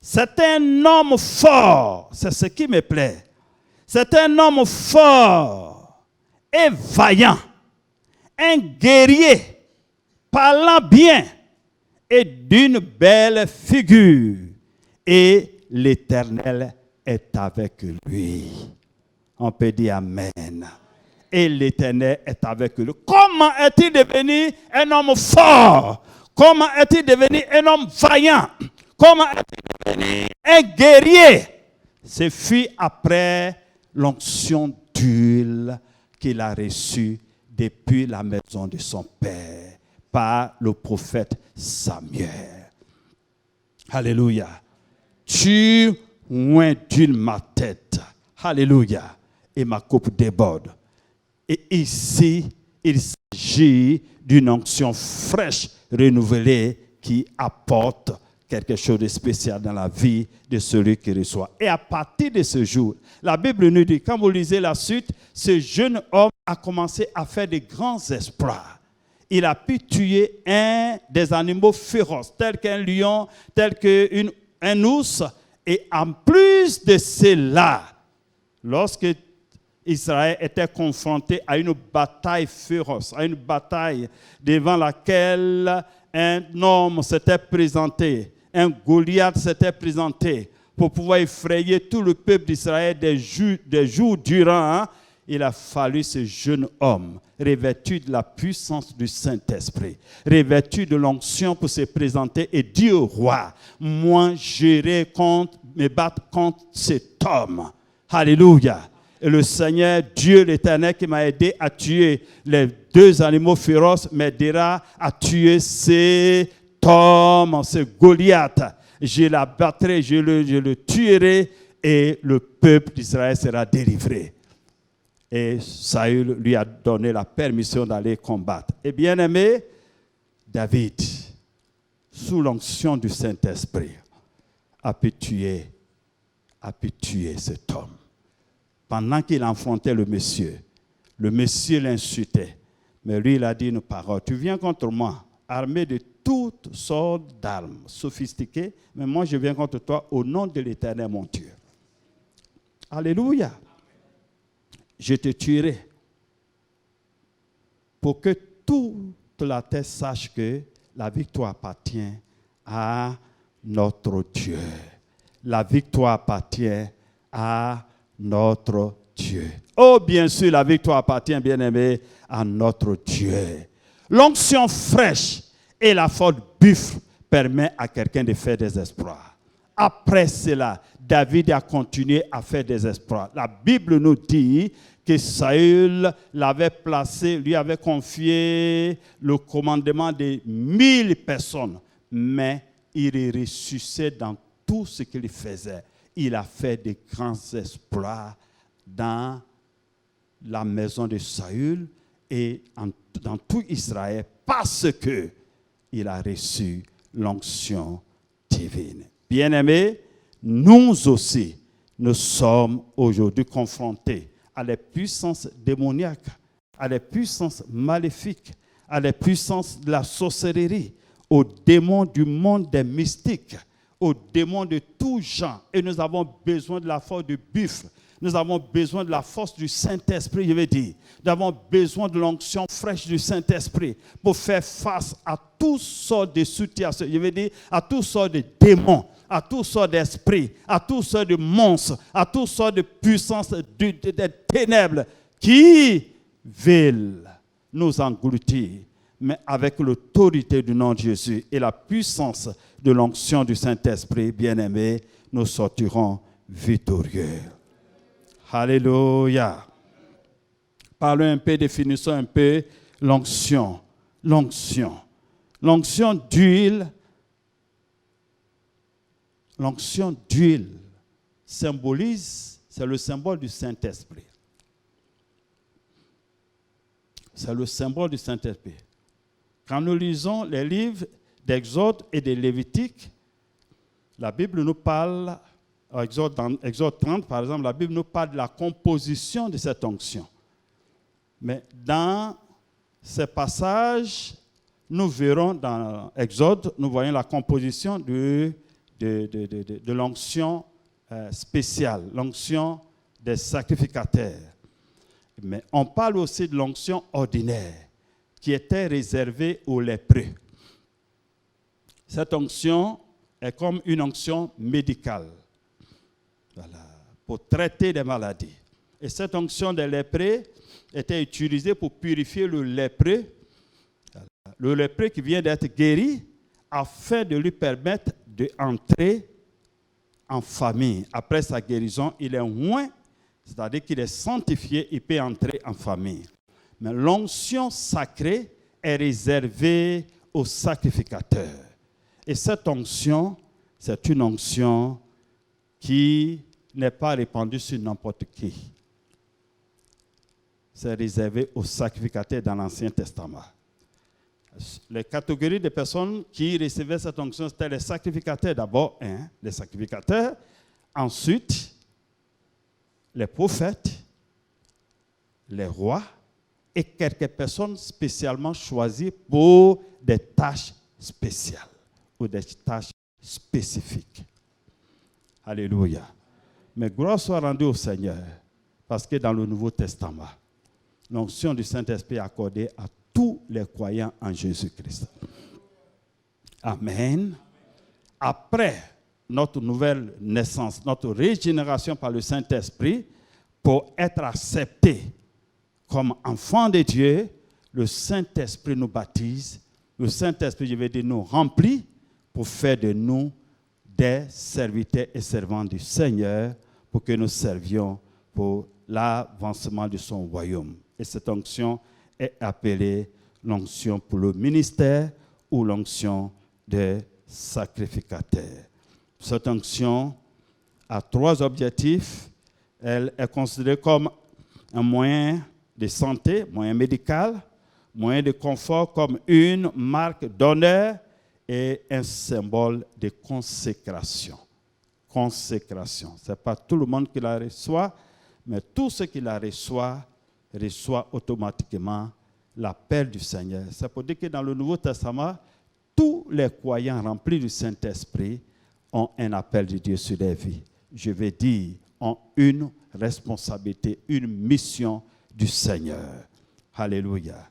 C'est un homme fort. C'est ce qui me plaît. C'est un homme fort et vaillant. Un guerrier, parlant bien et d'une belle figure. Et l'Éternel est avec lui. On peut dire Amen. et l'Éternel est avec eux. Comment est-il devenu un homme fort? Comment est-il devenu un homme vaillant? Comment est-il devenu un guerrier? Ce fut après l'onction d'huile qu'il a reçue depuis la maison de son père par le prophète Samuel. Alléluia. Tu oins d'huile ma tête. Alléluia. Et ma coupe déborde. Et ici, il s'agit d'une onction fraîche, renouvelée, qui apporte quelque chose de spécial dans la vie de celui qui reçoit. Et à partir de ce jour, la Bible nous dit, quand vous lisez la suite, ce jeune homme a commencé à faire de grands exploits. Il a pu tuer des animaux féroces, tels qu'un lion, tel qu'un ours. Et en plus de cela, lorsque Israël était confronté à une bataille féroce, à une bataille devant laquelle un homme s'était présenté, un Goliath s'était présenté pour pouvoir effrayer tout le peuple d'Israël des jours durant, il a fallu ce jeune homme revêtu de la puissance du Saint-Esprit, revêtu de l'onction pour se présenter et dire au roi, moi j'irai me battre contre cet homme. Alléluia. Et le Seigneur, Dieu l'Éternel, qui m'a aidé à tuer les 2 animaux féroces, m'aidera à tuer cet homme, ce Goliath. Je l'abattrai, je le tuerai, et le peuple d'Israël sera délivré. Et Saül lui a donné la permission d'aller combattre. Et bien aimé, David, sous l'onction du Saint-Esprit, a pu tuer cet homme. Pendant qu'il affrontait le monsieur l'insultait. Mais lui, il a dit une parole. Tu viens contre moi, armé de toutes sortes d'armes sophistiquées, mais moi, je viens contre toi au nom de l'Éternel, mon Dieu. Alléluia. Je te tuerai pour que toute la terre sache que la victoire appartient à notre Dieu. La victoire appartient à notre Dieu. Oh, bien sûr, la victoire appartient, bien-aimé, à notre Dieu. L'onction fraîche et la force buffle permet à quelqu'un de faire des exploits. Après cela, David a continué à faire des exploits. La Bible nous dit que Saül l'avait placé, lui avait confié le commandement de 1000 personnes. Mais il est ressuscité dans tout ce qu'il faisait. Il a fait de grands exploits dans la maison de Saül et dans tout Israël parce qu'il a reçu l'onction divine. Bien-aimés, nous aussi, nous sommes aujourd'hui confrontés à les puissances démoniaques, à les puissances maléfiques, à les puissances de la sorcellerie, aux démons du monde des mystiques, aux démons de tout genre. Et nous avons besoin de la force du buffle. Nous avons besoin de la force du Saint-Esprit, je veux dire. Nous avons besoin de l'onction fraîche du Saint-Esprit pour faire face à toutes sortes de situations, je veux dire, à toutes sortes de démons, à toutes sortes d'esprits, à toutes sortes de monstres, à toutes sortes de puissances des ténèbres qui veulent nous engloutir. Mais avec l'autorité du nom de Jésus et la puissance de l'onction du Saint-Esprit, bien-aimés, nous sortirons victorieux. Alléluia. Parlons un peu, définissons un peu l'onction. L'onction. L'onction d'huile. L'onction d'huile symbolise, c'est le symbole du Saint-Esprit. C'est le symbole du Saint-Esprit. Quand nous lisons les livres d'Exode et de Lévitique, la Bible nous parle, dans Exode 30 par exemple, la Bible nous parle de la composition de cette onction. Mais dans ces passages, nous verrons dans Exode, nous voyons la composition de l'onction spéciale, l'onction des sacrificateurs. Mais on parle aussi de l'onction ordinaire qui était réservée aux lépreux. Cette onction est comme une onction médicale, voilà, pour traiter des maladies. Et cette onction des lépreux était utilisé pour purifier le lépreux qui vient d'être guéri, afin de lui permettre d'entrer en famille. Après sa guérison, il est oint, c'est-à-dire qu'il est sanctifié, il peut entrer en famille. Mais l'onction sacrée est réservée aux sacrificateurs. Et cette onction, c'est une onction qui n'est pas répandue sur n'importe qui. C'est réservé aux sacrificateurs dans l'Ancien Testament. Les catégories de personnes qui recevaient cette onction, c'était les sacrificateurs d'abord, les sacrificateurs, ensuite les prophètes, les rois et quelques personnes spécialement choisies pour des tâches spéciales ou des tâches spécifiques. Alléluia. Mais gloire soit rendue au Seigneur, parce que dans le Nouveau Testament, l'onction du Saint-Esprit est accordée à tous les croyants en Jésus-Christ. Amen. Après notre nouvelle naissance, notre régénération par le Saint-Esprit, pour être accepté comme enfants de Dieu, le Saint-Esprit nous baptise. Le Saint-Esprit, je vais dire, nous remplit pour faire de nous des serviteurs et servants du Seigneur, pour que nous servions pour l'avancement de son royaume. Et cette onction est appelée l'onction pour le ministère ou l'onction des sacrificateurs. Cette onction a 3 objectifs. Elle est considérée comme un moyen de santé, moyen médical, moyen de confort, comme une marque d'honneur et un symbole de consécration. Consécration. Ce n'est pas tout le monde qui la reçoit, mais tous ceux qui la reçoivent automatiquement l'appel du Seigneur. C'est pour dire que dans le Nouveau Testament, tous les croyants remplis du Saint-Esprit ont un appel de Dieu sur leur vie. Je vais dire, ont une responsabilité, une mission du Seigneur. Alléluia.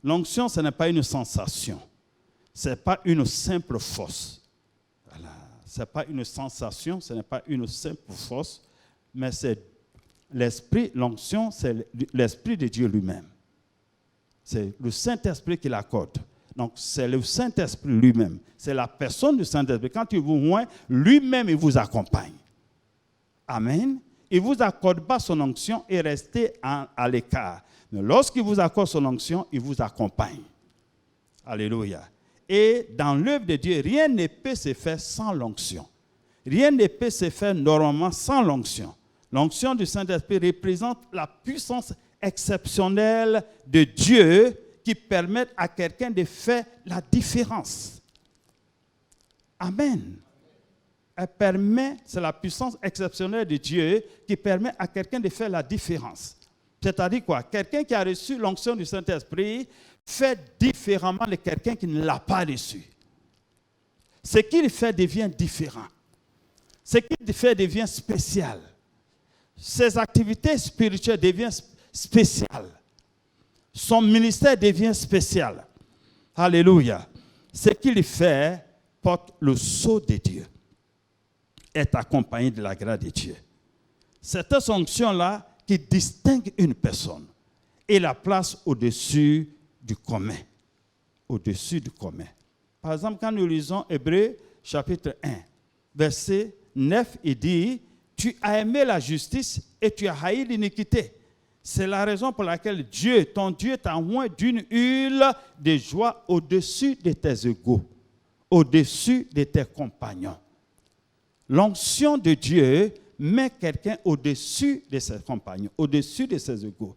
L'onction, ce n'est pas une sensation. Ce n'est pas une simple force. Ce n'est pas une sensation, ce n'est pas une simple force, mais c'est l'esprit, l'onction, c'est l'Esprit de Dieu lui-même. C'est le Saint-Esprit qui l'accorde. Donc, c'est le Saint-Esprit lui-même. C'est la personne du Saint-Esprit. Quand il vous oint, lui-même, il vous accompagne. Amen. Il ne vous accorde pas son onction et restez à l'écart. Mais lorsqu'il vous accorde son onction, il vous accompagne. Alléluia. Et dans l'œuvre de Dieu, rien ne peut se faire sans l'onction. Rien ne peut se faire normalement sans l'onction. L'onction du Saint-Esprit représente la puissance exceptionnelle de Dieu qui permet à quelqu'un de faire la différence. Amen. Elle permet, c'est la puissance exceptionnelle de Dieu qui permet à quelqu'un de faire la différence. C'est-à-dire quoi? Quelqu'un qui a reçu l'onction du Saint-Esprit fait différemment de quelqu'un qui ne l'a pas reçu. Ce qu'il fait devient différent. Ce qu'il fait devient spécial. Ses activités spirituelles deviennent spéciales. Son ministère devient spécial. Alléluia. Ce qu'il fait porte le sceau de Dieu. Est accompagné de la grâce de Dieu. C'est cette onction-là qui distingue une personne et la place au-dessus du commun. Au-dessus du commun. Par exemple, quand nous lisons Hébreux chapitre 1, verset 9, il dit « Tu as aimé la justice et tu as haï l'iniquité. C'est la raison pour laquelle Dieu, ton Dieu, t'a oint d'une huile de joie au-dessus de tes égaux, au-dessus de tes compagnons. » L'onction de Dieu met quelqu'un au-dessus de ses compagnons, au-dessus de ses égaux.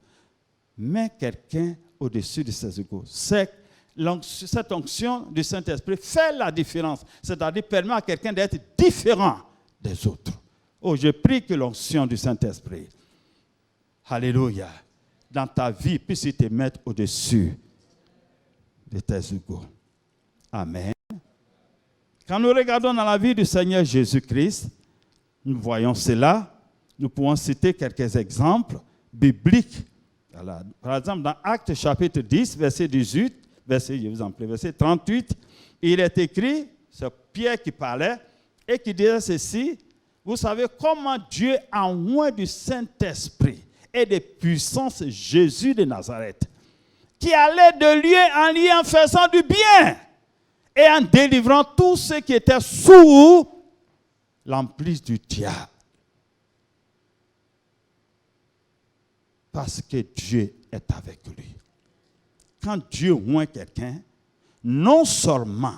Met quelqu'un au-dessus de ses égaux. Cette onction du Saint-Esprit fait la différence, c'est-à-dire permet à quelqu'un d'être différent des autres. Oh, je prie que l'onction du Saint-Esprit, alléluia, dans ta vie puisse te mettre au-dessus de tes égaux. Amen. Quand nous regardons dans la vie du Seigneur Jésus-Christ, nous voyons cela. Nous pouvons citer quelques exemples bibliques. Voilà. Par exemple, dans Actes chapitre 10, verset 18, verset 38, il est écrit, c'est Pierre qui parlait, et qui disait ceci: vous savez comment Dieu a oint du Saint-Esprit et de puissance Jésus de Nazareth, qui allait de lieu en lieu en faisant du bien et en délivrant tous ceux qui étaient sous l'emprise du diable. Parce que Dieu est avec lui. Quand Dieu oint quelqu'un, non seulement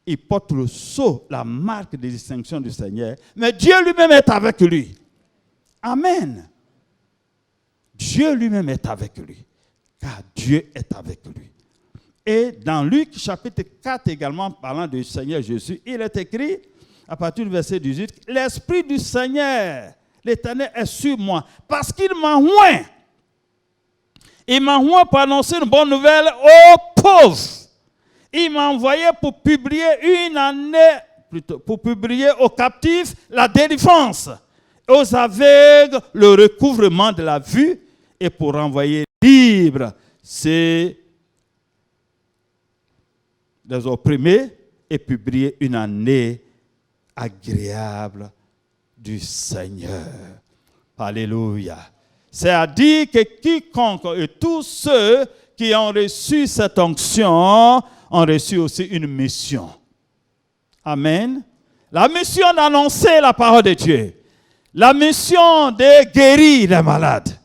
il porte le sceau, la marque de distinction du Seigneur, mais Dieu lui-même est avec lui. Amen. Dieu lui-même est avec lui, car Dieu est avec lui. Et dans Luc chapitre 4 également, parlant du Seigneur Jésus, il est écrit, à partir du verset 18, « L'Esprit du Seigneur, l'Éternel est sur moi, parce qu'il m'a oint. Il m'a oint pour annoncer une bonne nouvelle aux pauvres. Il m'a envoyé pour publier pour publier aux captifs la délivrance, aux aveugles le recouvrement de la vue, et pour renvoyer libres les opprimés, et publier une année agréable du Seigneur. » Alléluia. C'est-à-dire que quiconque et tous ceux qui ont reçu cette onction ont reçu aussi une mission. Amen. La mission d'annoncer la parole de Dieu. La mission de guérir les malades.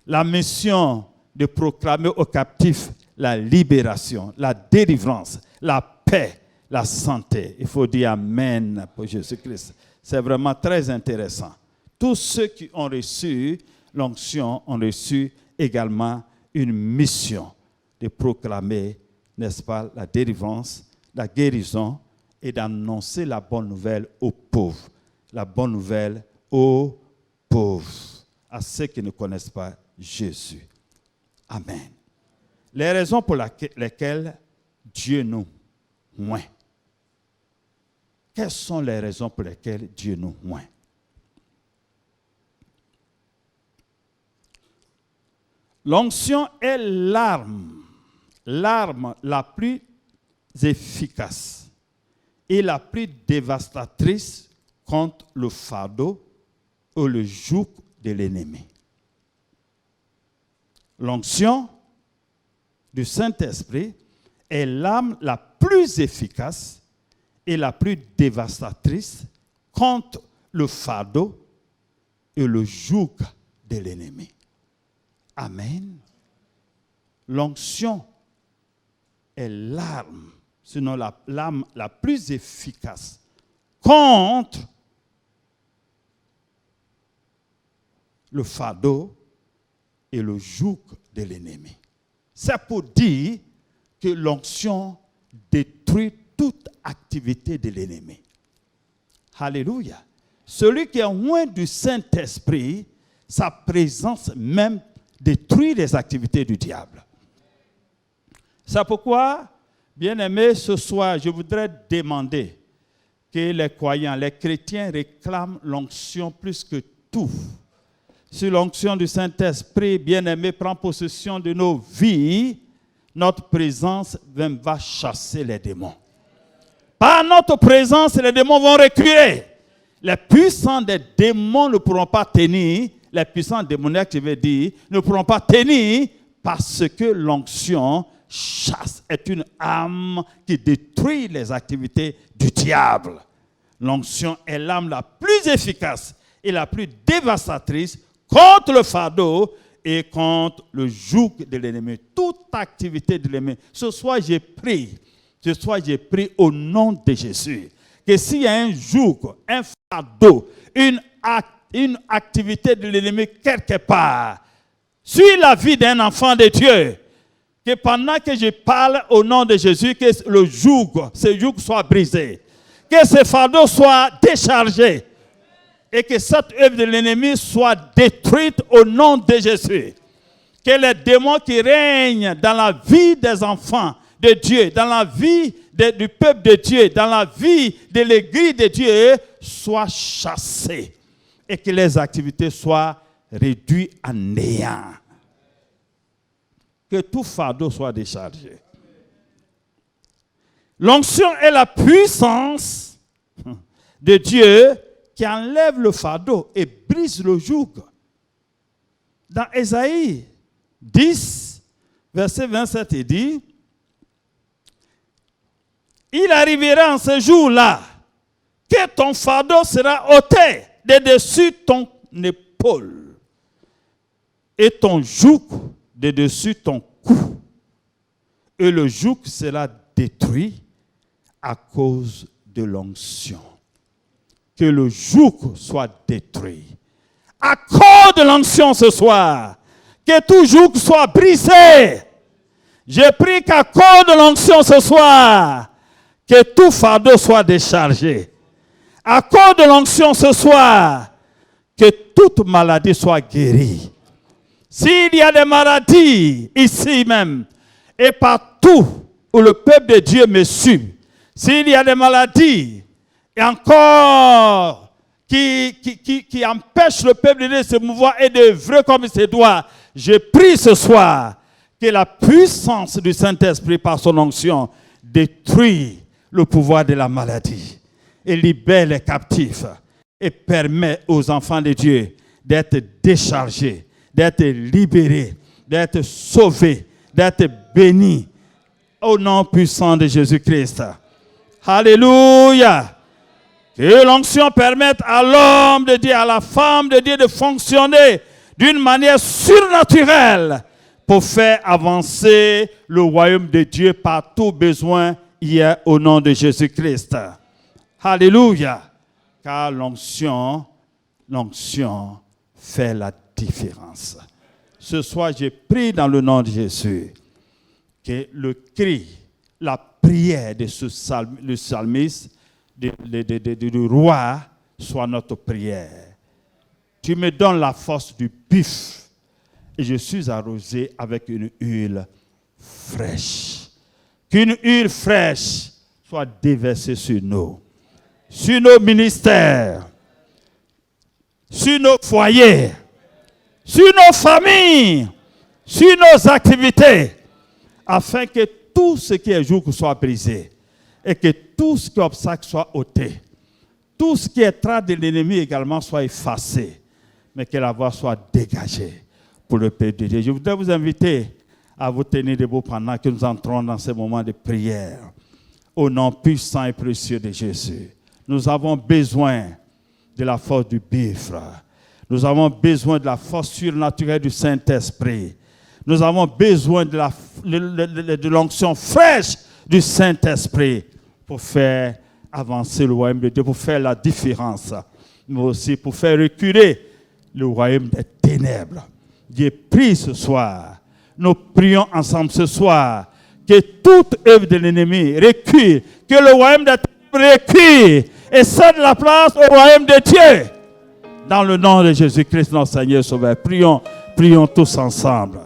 La mission de proclamer aux captifs la libération, la délivrance, la paix, la santé. Il faut dire Amen pour Jésus-Christ. C'est vraiment très intéressant. Tous ceux qui ont reçu l'onction ont reçu également une mission de proclamer, n'est-ce pas, la délivrance, la guérison et d'annoncer la bonne nouvelle aux pauvres. La bonne nouvelle aux pauvres, à ceux qui ne connaissent pas Jésus. Amen. Les raisons pour lesquelles Dieu nous oint. Quelles sont les raisons pour lesquelles Dieu nous oint? L'onction est l'arme la plus efficace et la plus dévastatrice contre le fardeau ou le joug de l'ennemi. L'onction du Saint-Esprit est l'arme la plus efficace et la plus dévastatrice contre le fardeau et le joug de l'ennemi. Amen. L'onction est l'arme, sinon l'arme la plus efficace contre le fardeau et le joug de l'ennemi. C'est pour dire que l'onction détruit toute activité de l'ennemi. Alléluia. Celui qui est loin du Saint-Esprit, sa présence même détruit les activités du diable. C'est pourquoi, bien-aimés, ce soir, je voudrais demander que les croyants, les chrétiens réclament l'onction plus que tout. Si l'onction du Saint-Esprit, bien-aimé, prend possession de nos vies, notre présence va chasser les démons. Par notre présence, les démons vont reculer. Les puissants des démons ne pourront pas tenir, les puissants démoniaques, je veux dire, ne pourront pas tenir parce que l'onction chasse est une arme qui détruit les activités du diable. L'onction est l'arme la plus efficace et la plus dévastatrice contre le fardeau et contre le joug de l'ennemi. Toute activité de l'ennemi. Ce soir, j'ai pris au nom de Jésus que s'il y a un joug, un fardeau, une activité de l'ennemi quelque part sur la vie d'un enfant de Dieu, que pendant que je parle au nom de Jésus, que le joug, ce joug soit brisé, que ce fardeau soit déchargé et que cette œuvre de l'ennemi soit détruite au nom de Jésus. Que les démons qui règnent dans la vie des enfants de Dieu, dans la vie du peuple de Dieu, dans la vie de l'église de Dieu, soient chassés et que les activités soient réduites à néant. Que tout fardeau soit déchargé. L'onction est la puissance de Dieu qui enlève le fardeau et brise le joug. dans Ésaïe 10, verset 27, il dit, il arrivera en ce jour-là que ton fardeau sera ôté de dessus ton épaule et ton joug de dessus ton cou. Et le joug sera détruit à cause de l'onction. Que le joug soit détruit. À cause de l'onction ce soir, que tout joug soit brisé. Je prie qu'à cause de l'onction ce soir, que tout fardeau soit déchargé. À cause de l'onction ce soir, que toute maladie soit guérie. S'il y a des maladies ici même et partout où le peuple de Dieu me suit, s'il y a des maladies et encore qui empêchent le peuple de Dieu de se mouvoir et d'œuvrer comme il se doit, je prie ce soir que la puissance du Saint-Esprit par son onction détruit le pouvoir de la maladie et libère les captifs et permet aux enfants de Dieu d'être déchargés, d'être libérés, d'être sauvés, d'être bénis au nom puissant de Jésus-Christ. Alléluia. Que l'onction permette à l'homme de Dieu, à la femme de Dieu de fonctionner d'une manière surnaturelle pour faire avancer le royaume de Dieu par tout besoin hier au nom de Jésus-Christ. Alléluia. Car l'onction fait la différence. Ce soir, je prie dans le nom de Jésus que le cri, la prière de le psalmiste, du roi, soit notre prière. Tu me donnes la force du buffle et je suis arrosé avec une huile fraîche. Qu'une huile fraîche soit déversée sur nous, sur nos ministères, sur nos foyers, sur nos familles, sur nos activités, afin que tout ce qui est joug soit brisé et que tout ce qui est obstacle soit ôté. Tout ce qui est trace de l'ennemi également soit effacé, mais que la voix soit dégagée pour le peuple de Dieu. Je voudrais vous inviter à vous tenir debout pendant que nous entrons dans ce moment de prière. Au nom puissant et précieux de Jésus. Nous avons besoin de la force du buffle. Nous avons besoin de la force surnaturelle du Saint-Esprit. Nous avons besoin de l'onction fraîche du Saint-Esprit pour faire avancer le royaume de Dieu, pour faire la différence, mais aussi pour faire reculer le royaume des ténèbres. Dieu prie ce soir. Nous prions ensemble ce soir que toute œuvre de l'ennemi recule, que le royaume des ténèbres recule et cède la place au royaume de Dieu. Dans le nom de Jésus-Christ, notre Seigneur Sauveur, prions tous ensemble.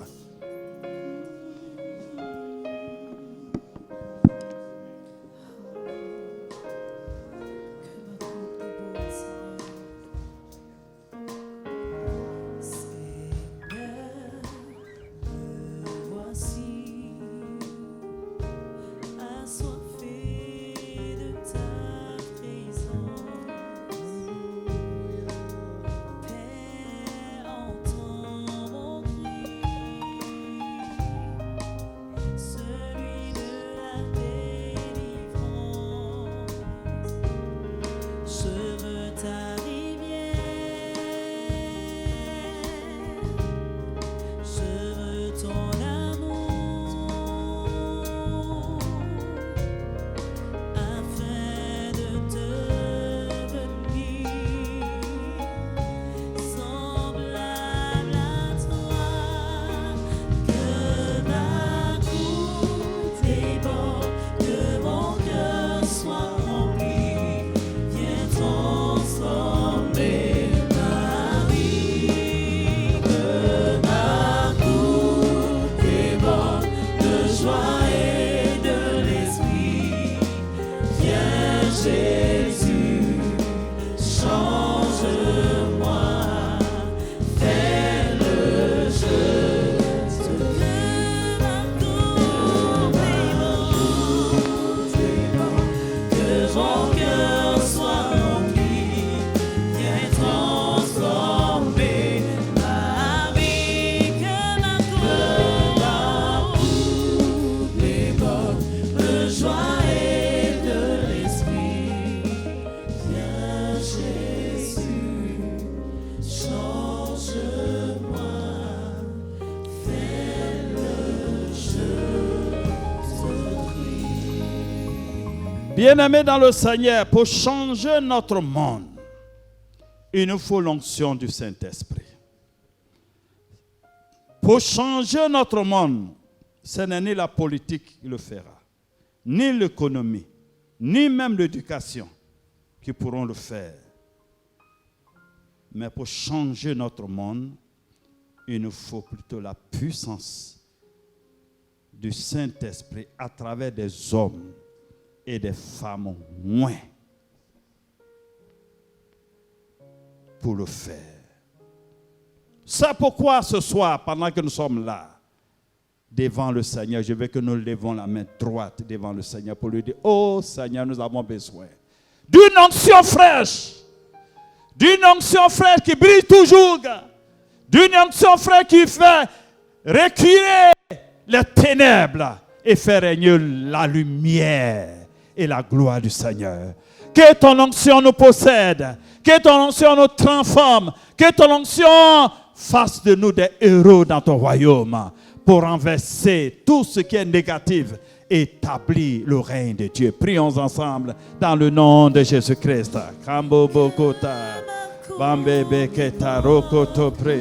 Père, entends mon cri. Bien-aimés dans le Seigneur, pour changer notre monde, il nous faut l'onction du Saint-Esprit. Pour changer notre monde, ce n'est ni la politique qui le fera, ni l'économie, ni même l'éducation qui pourront le faire. Mais pour changer notre monde, il nous faut plutôt la puissance du Saint-Esprit à travers des hommes et des femmes moins pour le faire. C'est pourquoi ce soir, pendant que nous sommes là, devant le Seigneur, je veux que nous levons la main droite devant le Seigneur pour lui dire, oh Seigneur, nous avons besoin d'une onction fraîche qui brille toujours, d'une onction fraîche qui fait reculer les ténèbres et faire régner la lumière et la gloire du Seigneur. Que ton onction nous possède, que ton onction nous transforme, que ton onction fasse de nous des héros dans ton royaume pour renverser tout ce qui est négatif et établir le règne de Dieu. Prions ensemble dans le nom de Jésus-Christ. Kambo Bokota, Bambebe Keta Rokoto Pre.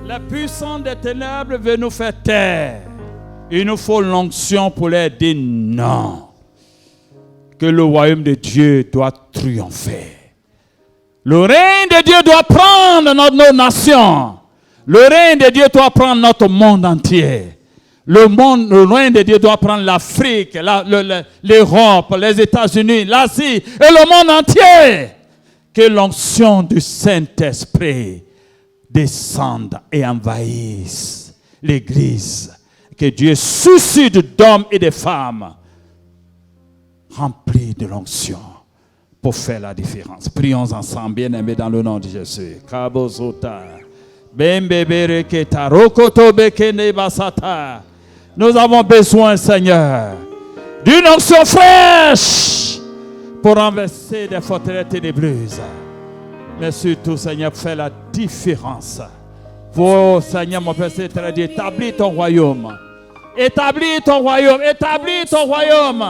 La puissance des ténèbres veut nous faire taire. Il nous faut l'onction pour leur dire non. Que le royaume de Dieu doit triompher. Le règne de Dieu doit prendre nos nations. Le règne de Dieu doit prendre notre monde entier. Le règne de Dieu doit prendre l'Afrique, l'Europe, les États-Unis, l'Asie et le monde entier. Que l'onction du Saint-Esprit descende et envahisse l'Église. Que Dieu suscite d'hommes et de femmes remplis de l'onction pour faire la différence. Prions ensemble, bien-aimés, dans le nom de Jésus. Nous avons besoin, Seigneur, d'une onction fraîche pour renverser des forteresses ténébreuses. Mais surtout, Seigneur, pour faire la différence. Pour, Seigneur, mon Père, c'est très dit, établis ton royaume. Établis ton royaume. Établis ton royaume.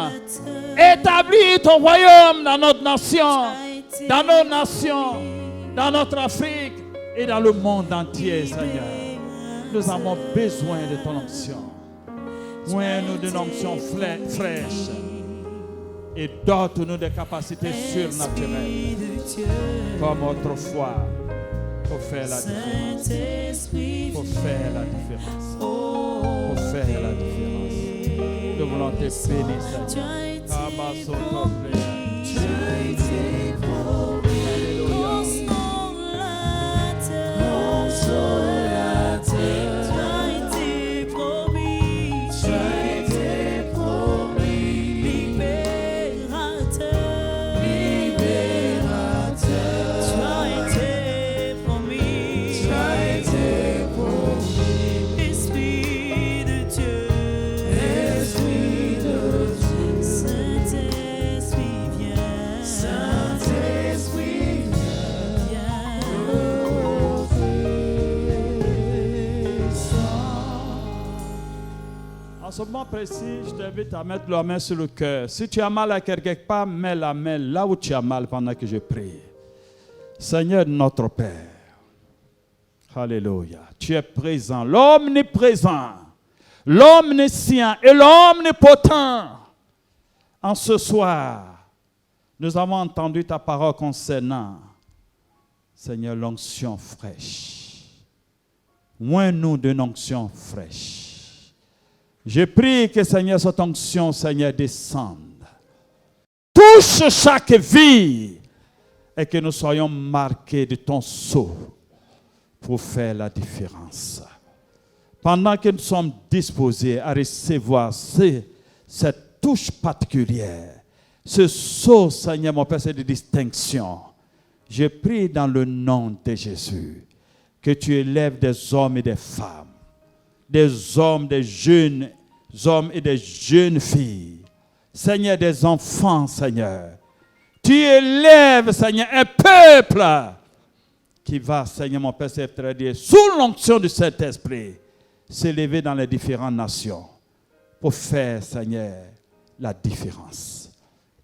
Établis ton royaume dans notre nation, dans nos nations, dans notre Afrique et dans le monde entier, Seigneur. Nous avons besoin de ton onction. Soigne-nous d'une onction fraîche et dote-nous de capacités surnaturelles comme autrefois pour faire la différence. Pour faire la différence. Pour faire la différence. Nous voulons te bénir, Seigneur. précis, je t'invite à mettre la main sur le cœur. Si tu as mal à quelque part, mets la main là où tu as mal pendant que je prie. Seigneur notre Père, alléluia, tu es présent, l'omniprésent, l'omniscient et l'omnipotent. En ce soir, nous avons entendu ta parole concernant, Seigneur, l'onction fraîche. Moins-nous d'une onction fraîche. Je prie que, Seigneur, cette onction, Seigneur, descende. Touche chaque vie et que nous soyons marqués de ton sceau pour faire la différence. Pendant que nous sommes disposés à recevoir cette touche particulière, ce sceau, Seigneur, mon Père, c'est de distinction. Je prie dans le nom de Jésus que tu élèves des hommes et des femmes, des hommes, des jeunes hommes et des jeunes filles, Seigneur, des enfants, Seigneur. Tu élèves, Seigneur, un peuple qui va, Seigneur, mon Père, sous l'onction du Saint-Esprit, s'élever dans les différentes nations pour faire, Seigneur, la différence.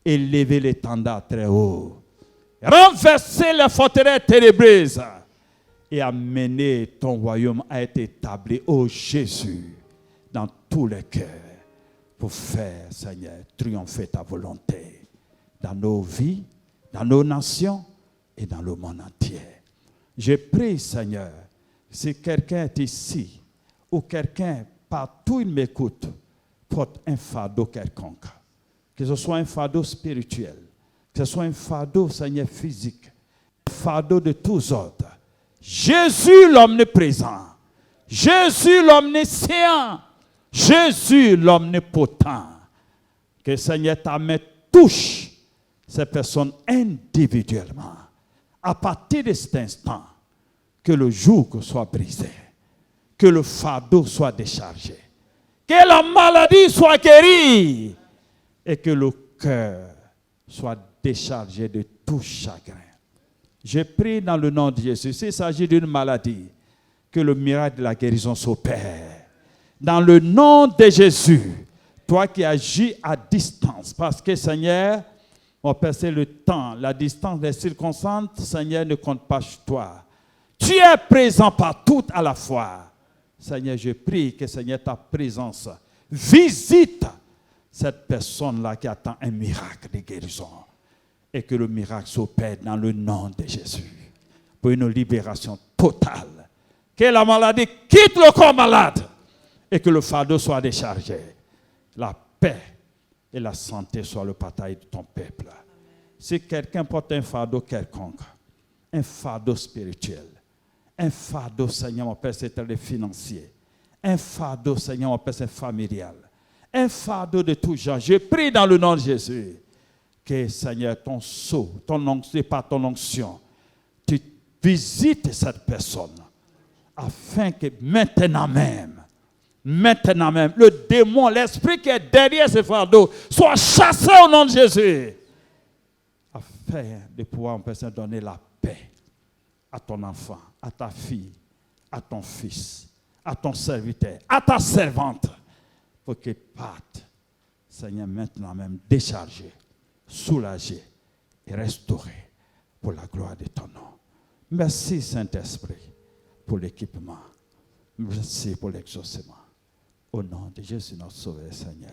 Élever l'étendard très haut. Renverser les forteresses ténébreuses et amener ton royaume à être établi, ô Jésus, dans tous les cœurs pour faire, Seigneur, triompher ta volonté dans nos vies, dans nos nations et dans le monde entier. Je prie, Seigneur, si quelqu'un est ici ou quelqu'un partout il m'écoute, porte un fardeau quelconque, que ce soit un fardeau spirituel, que ce soit un fardeau, Seigneur, physique, un fardeau de tous ordres. Jésus l'omniprésent, Jésus l'omniscient, Jésus l'omnipotent. Que, Seigneur, ta main touche ces personnes individuellement. À partir de cet instant, que le joug soit brisé, que le fardeau soit déchargé, que la maladie soit guérie et que le cœur soit déchargé de tout chagrin. Je prie dans le nom de Jésus, s'il s'agit d'une maladie, que le miracle de la guérison s'opère. Dans le nom de Jésus, toi qui agis à distance, parce que, Seigneur, mon Père, c'est le temps, la distance, les circonstances, Seigneur, ne compte pas chez toi. Tu es présent partout à la fois. Seigneur, je prie que, Seigneur, ta présence visite cette personne-là qui attend un miracle de guérison. Et que le miracle s'opère dans le nom de Jésus. Pour une libération totale. Que la maladie quitte le corps malade. Et que le fardeau soit déchargé. La paix et la santé soient le partage de ton peuple. Si quelqu'un porte un fardeau quelconque, un fardeau spirituel, un fardeau, Seigneur, mon Père, c'est le financier, un fardeau, Seigneur, mon Père, c'est familial, un fardeau de tout genre, je prie dans le nom de Jésus que, Seigneur, ton sceau, ton onction, par ton onction, tu visites cette personne afin que maintenant même, le démon, l'esprit qui est derrière ce fardeau soit chassé au nom de Jésus. Afin de pouvoir, en personne, donner la paix à ton enfant, à ta fille, à ton fils, à ton serviteur, à ta servante, pour qu'ils partent, Seigneur, maintenant même déchargés, soulagés et restaurés pour la gloire de ton nom. Merci, Saint-Esprit, pour l'équipement. Merci pour l'exaucement. Au nom de Jésus, notre Sauveur, Seigneur.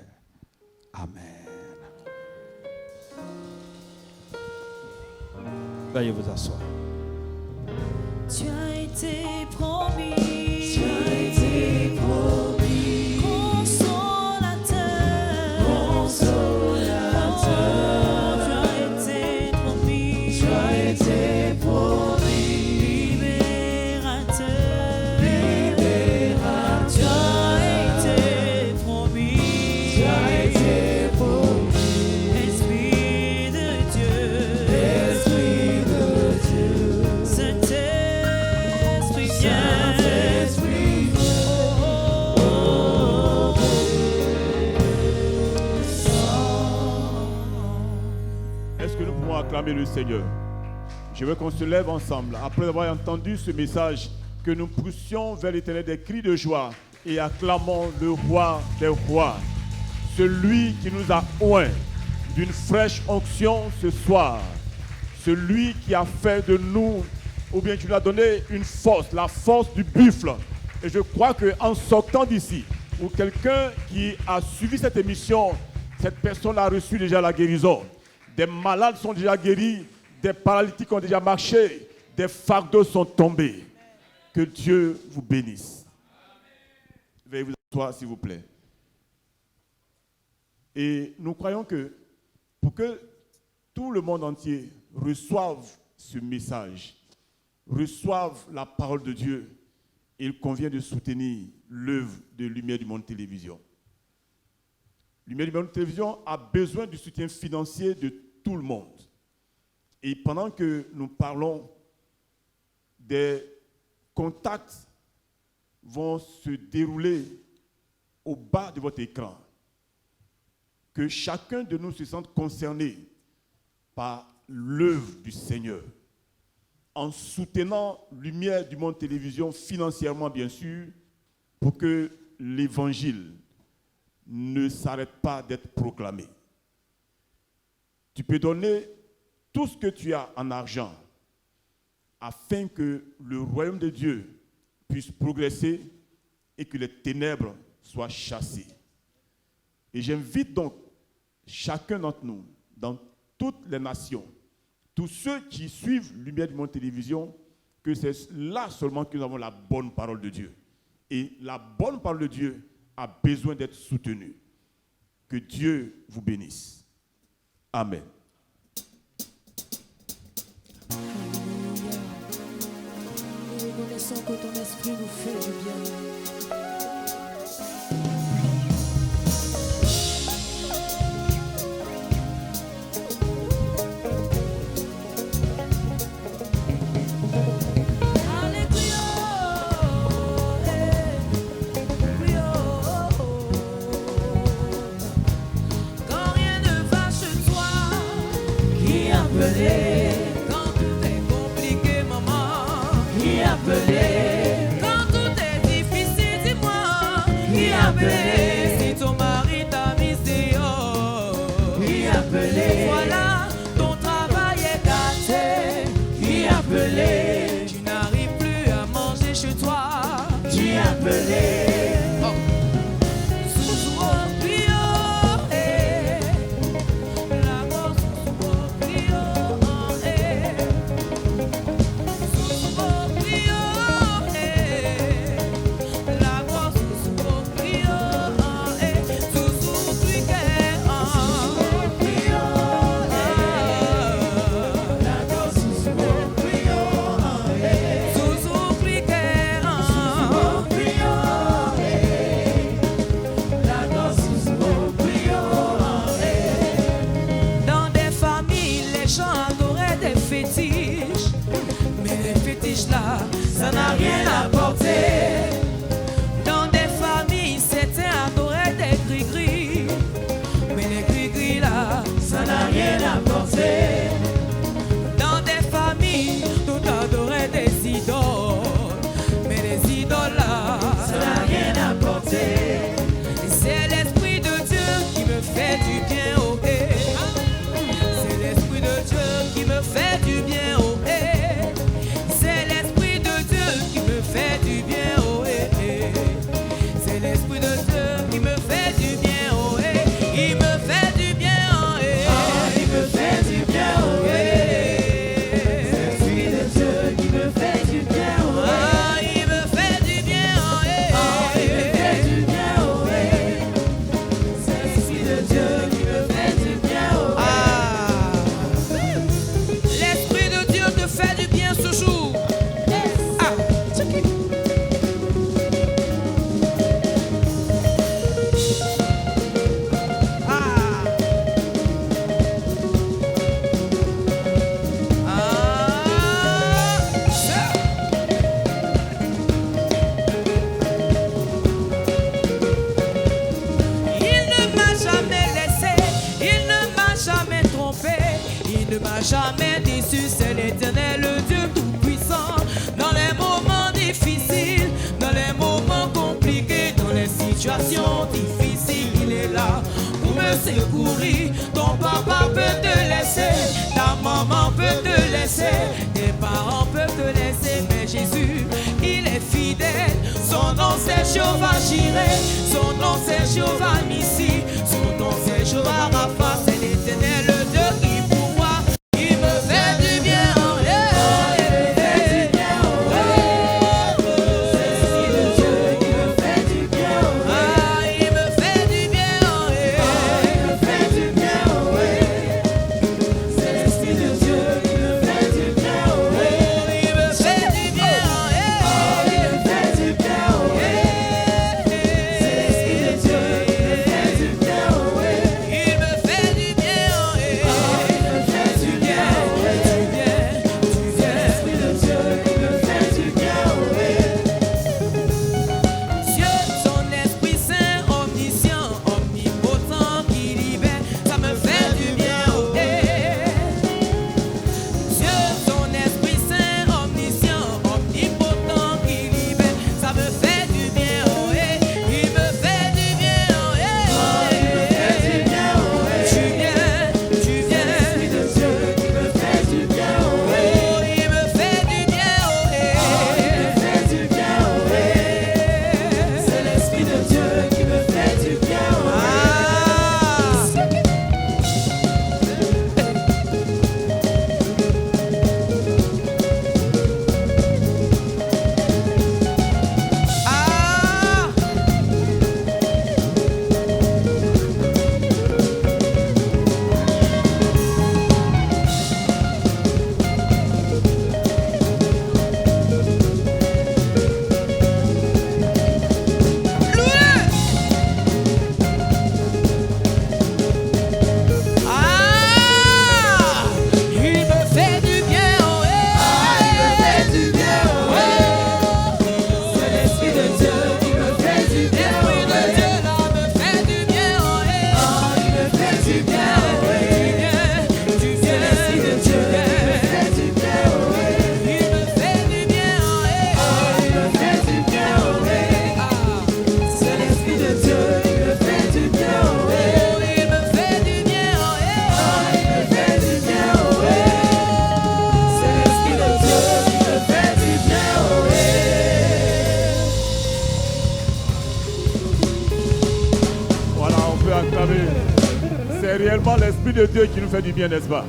Amen. Veuillez vous asseoir. Tu as été promis. Tu as été promis. Consolateur. Tu as été promis. Tu as été promis. Libérateur. Libérateur. Tu as été promis. Tu as été promis. Esprit de Dieu. Esprit de Dieu. Saint-Esprit viens. Saint-Esprit, Est-ce que nous pouvons acclamer le Seigneur? Je veux qu'on se lève ensemble, après avoir entendu ce message, que nous poussions vers l'Éternel des cris de joie et acclamons le roi des rois, celui qui nous a oints d'une fraîche onction ce soir, celui qui a fait de nous, ou bien qui nous a donné une force, la force du buffle. Et je crois qu'en sortant d'ici, ou quelqu'un qui a suivi cette émission, cette personne a reçu déjà la guérison. Des malades sont déjà guéris, des paralytiques ont déjà marché, des fardeaux sont tombés. Que Dieu vous bénisse. Veuillez vous asseoir, s'il vous plaît. Et nous croyons que pour que tout le monde entier reçoive ce message, reçoive la parole de Dieu, il convient de soutenir l'œuvre de Lumière du Monde Télévision. Lumière du Monde Télévision a besoin du soutien financier de tout le monde. Et pendant que nous parlons, des contacts vont se dérouler au bas de votre écran. Que chacun de nous se sente concerné par l'œuvre du Seigneur, en soutenant Lumière du Monde Télévision financièrement, bien sûr, pour que l'évangile ne s'arrête pas d'être proclamé. Tu peux donner tout ce que tu as en argent afin que le royaume de Dieu puisse progresser et que les ténèbres soient chassées. Et j'invite donc chacun d'entre nous, dans toutes les nations, tous ceux qui suivent Lumière du Monde Télévision, que c'est là seulement que nous avons la bonne parole de Dieu. Et la bonne parole de Dieu a besoin d'être soutenue. Que Dieu vous bénisse. Amen. Nous reconnaissons que ton esprit nous fait du bien. Quand tout est compliqué, maman, qui appelait? Quand tout est difficile, dis-moi, qui appelait? Si ton mari t'a mis dehors, qui appelait? Voilà, ton travail est gâté, qui appelait? Tu n'arrives plus à manger chez toi, qui appelait? Ça n'a rien apporté. Dans des familles, c'était adorer des gris-gris. Mais les gris-gris là, ça n'a rien apporté. Dans des familles, tout adorait des idoles. Mais les idoles là, ça n'a rien apporté. Et c'est l'Esprit de Dieu qui me fait du bien, oh hey. C'est l'Esprit de Dieu qui me fait du bien, oh hey. Fait du bien, oh eh, eh. C'est l'Esprit de Dieu qui me fait du bien, oh eh. Il me fait du bien, oh eh. Oh, il me fait du bien, oh eh. C'est l'Esprit de Dieu qui me fait du bien, oh eh. Oh, il me fait du bien, oh eh. Oh, il me fait du bien, oh eh. C'est l'Esprit de Dieu qui me fait du bien, oh eh. Ah. L'Esprit de Dieu te fait du bien ce jour. Jamais déçu, c'est l'Éternel, le Dieu tout-puissant. Dans les moments difficiles, dans les moments compliqués, dans les situations difficiles, il est là secourir. Ton papa peut te laisser, ta maman peut te laisser, tes parents peuvent te laisser, mais Jésus, il est fidèle. Son nom c'est Jéhovah Jireh, son nom c'est Jéhovah Nissi, son nom c'est Jéhovah Rapha, c'est l'Éternel, le Dieu qui pourvoit. Il me fait du bien. C'est réellement l'Esprit de Dieu qui nous fait du bien, n'est-ce pas?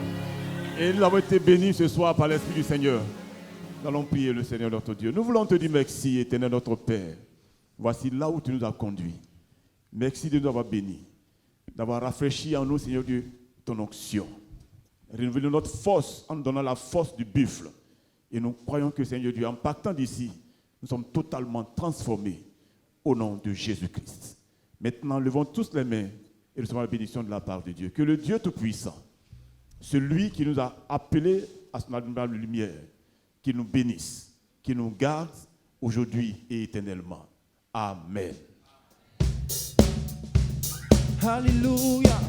Et nous avons été bénis ce soir par l'Esprit du Seigneur. Nous allons prier le Seigneur notre Dieu. Nous voulons te dire merci, Éternel notre Père. Voici là où tu nous as conduits. Merci de nous avoir bénis, d'avoir rafraîchi en nous, Seigneur Dieu, ton onction. Renouveler notre force en nous donnant la force du buffle. Et nous croyons que, Seigneur Dieu, en partant d'ici, nous sommes totalement transformés au nom de Jésus-Christ. Maintenant, levons tous les mains et recevons la bénédiction de la part de Dieu. Que le Dieu Tout-Puissant, celui qui nous a appelés à son admirable lumière, qu'il nous bénisse, qu'il nous garde aujourd'hui et éternellement. Amen. Alléluia.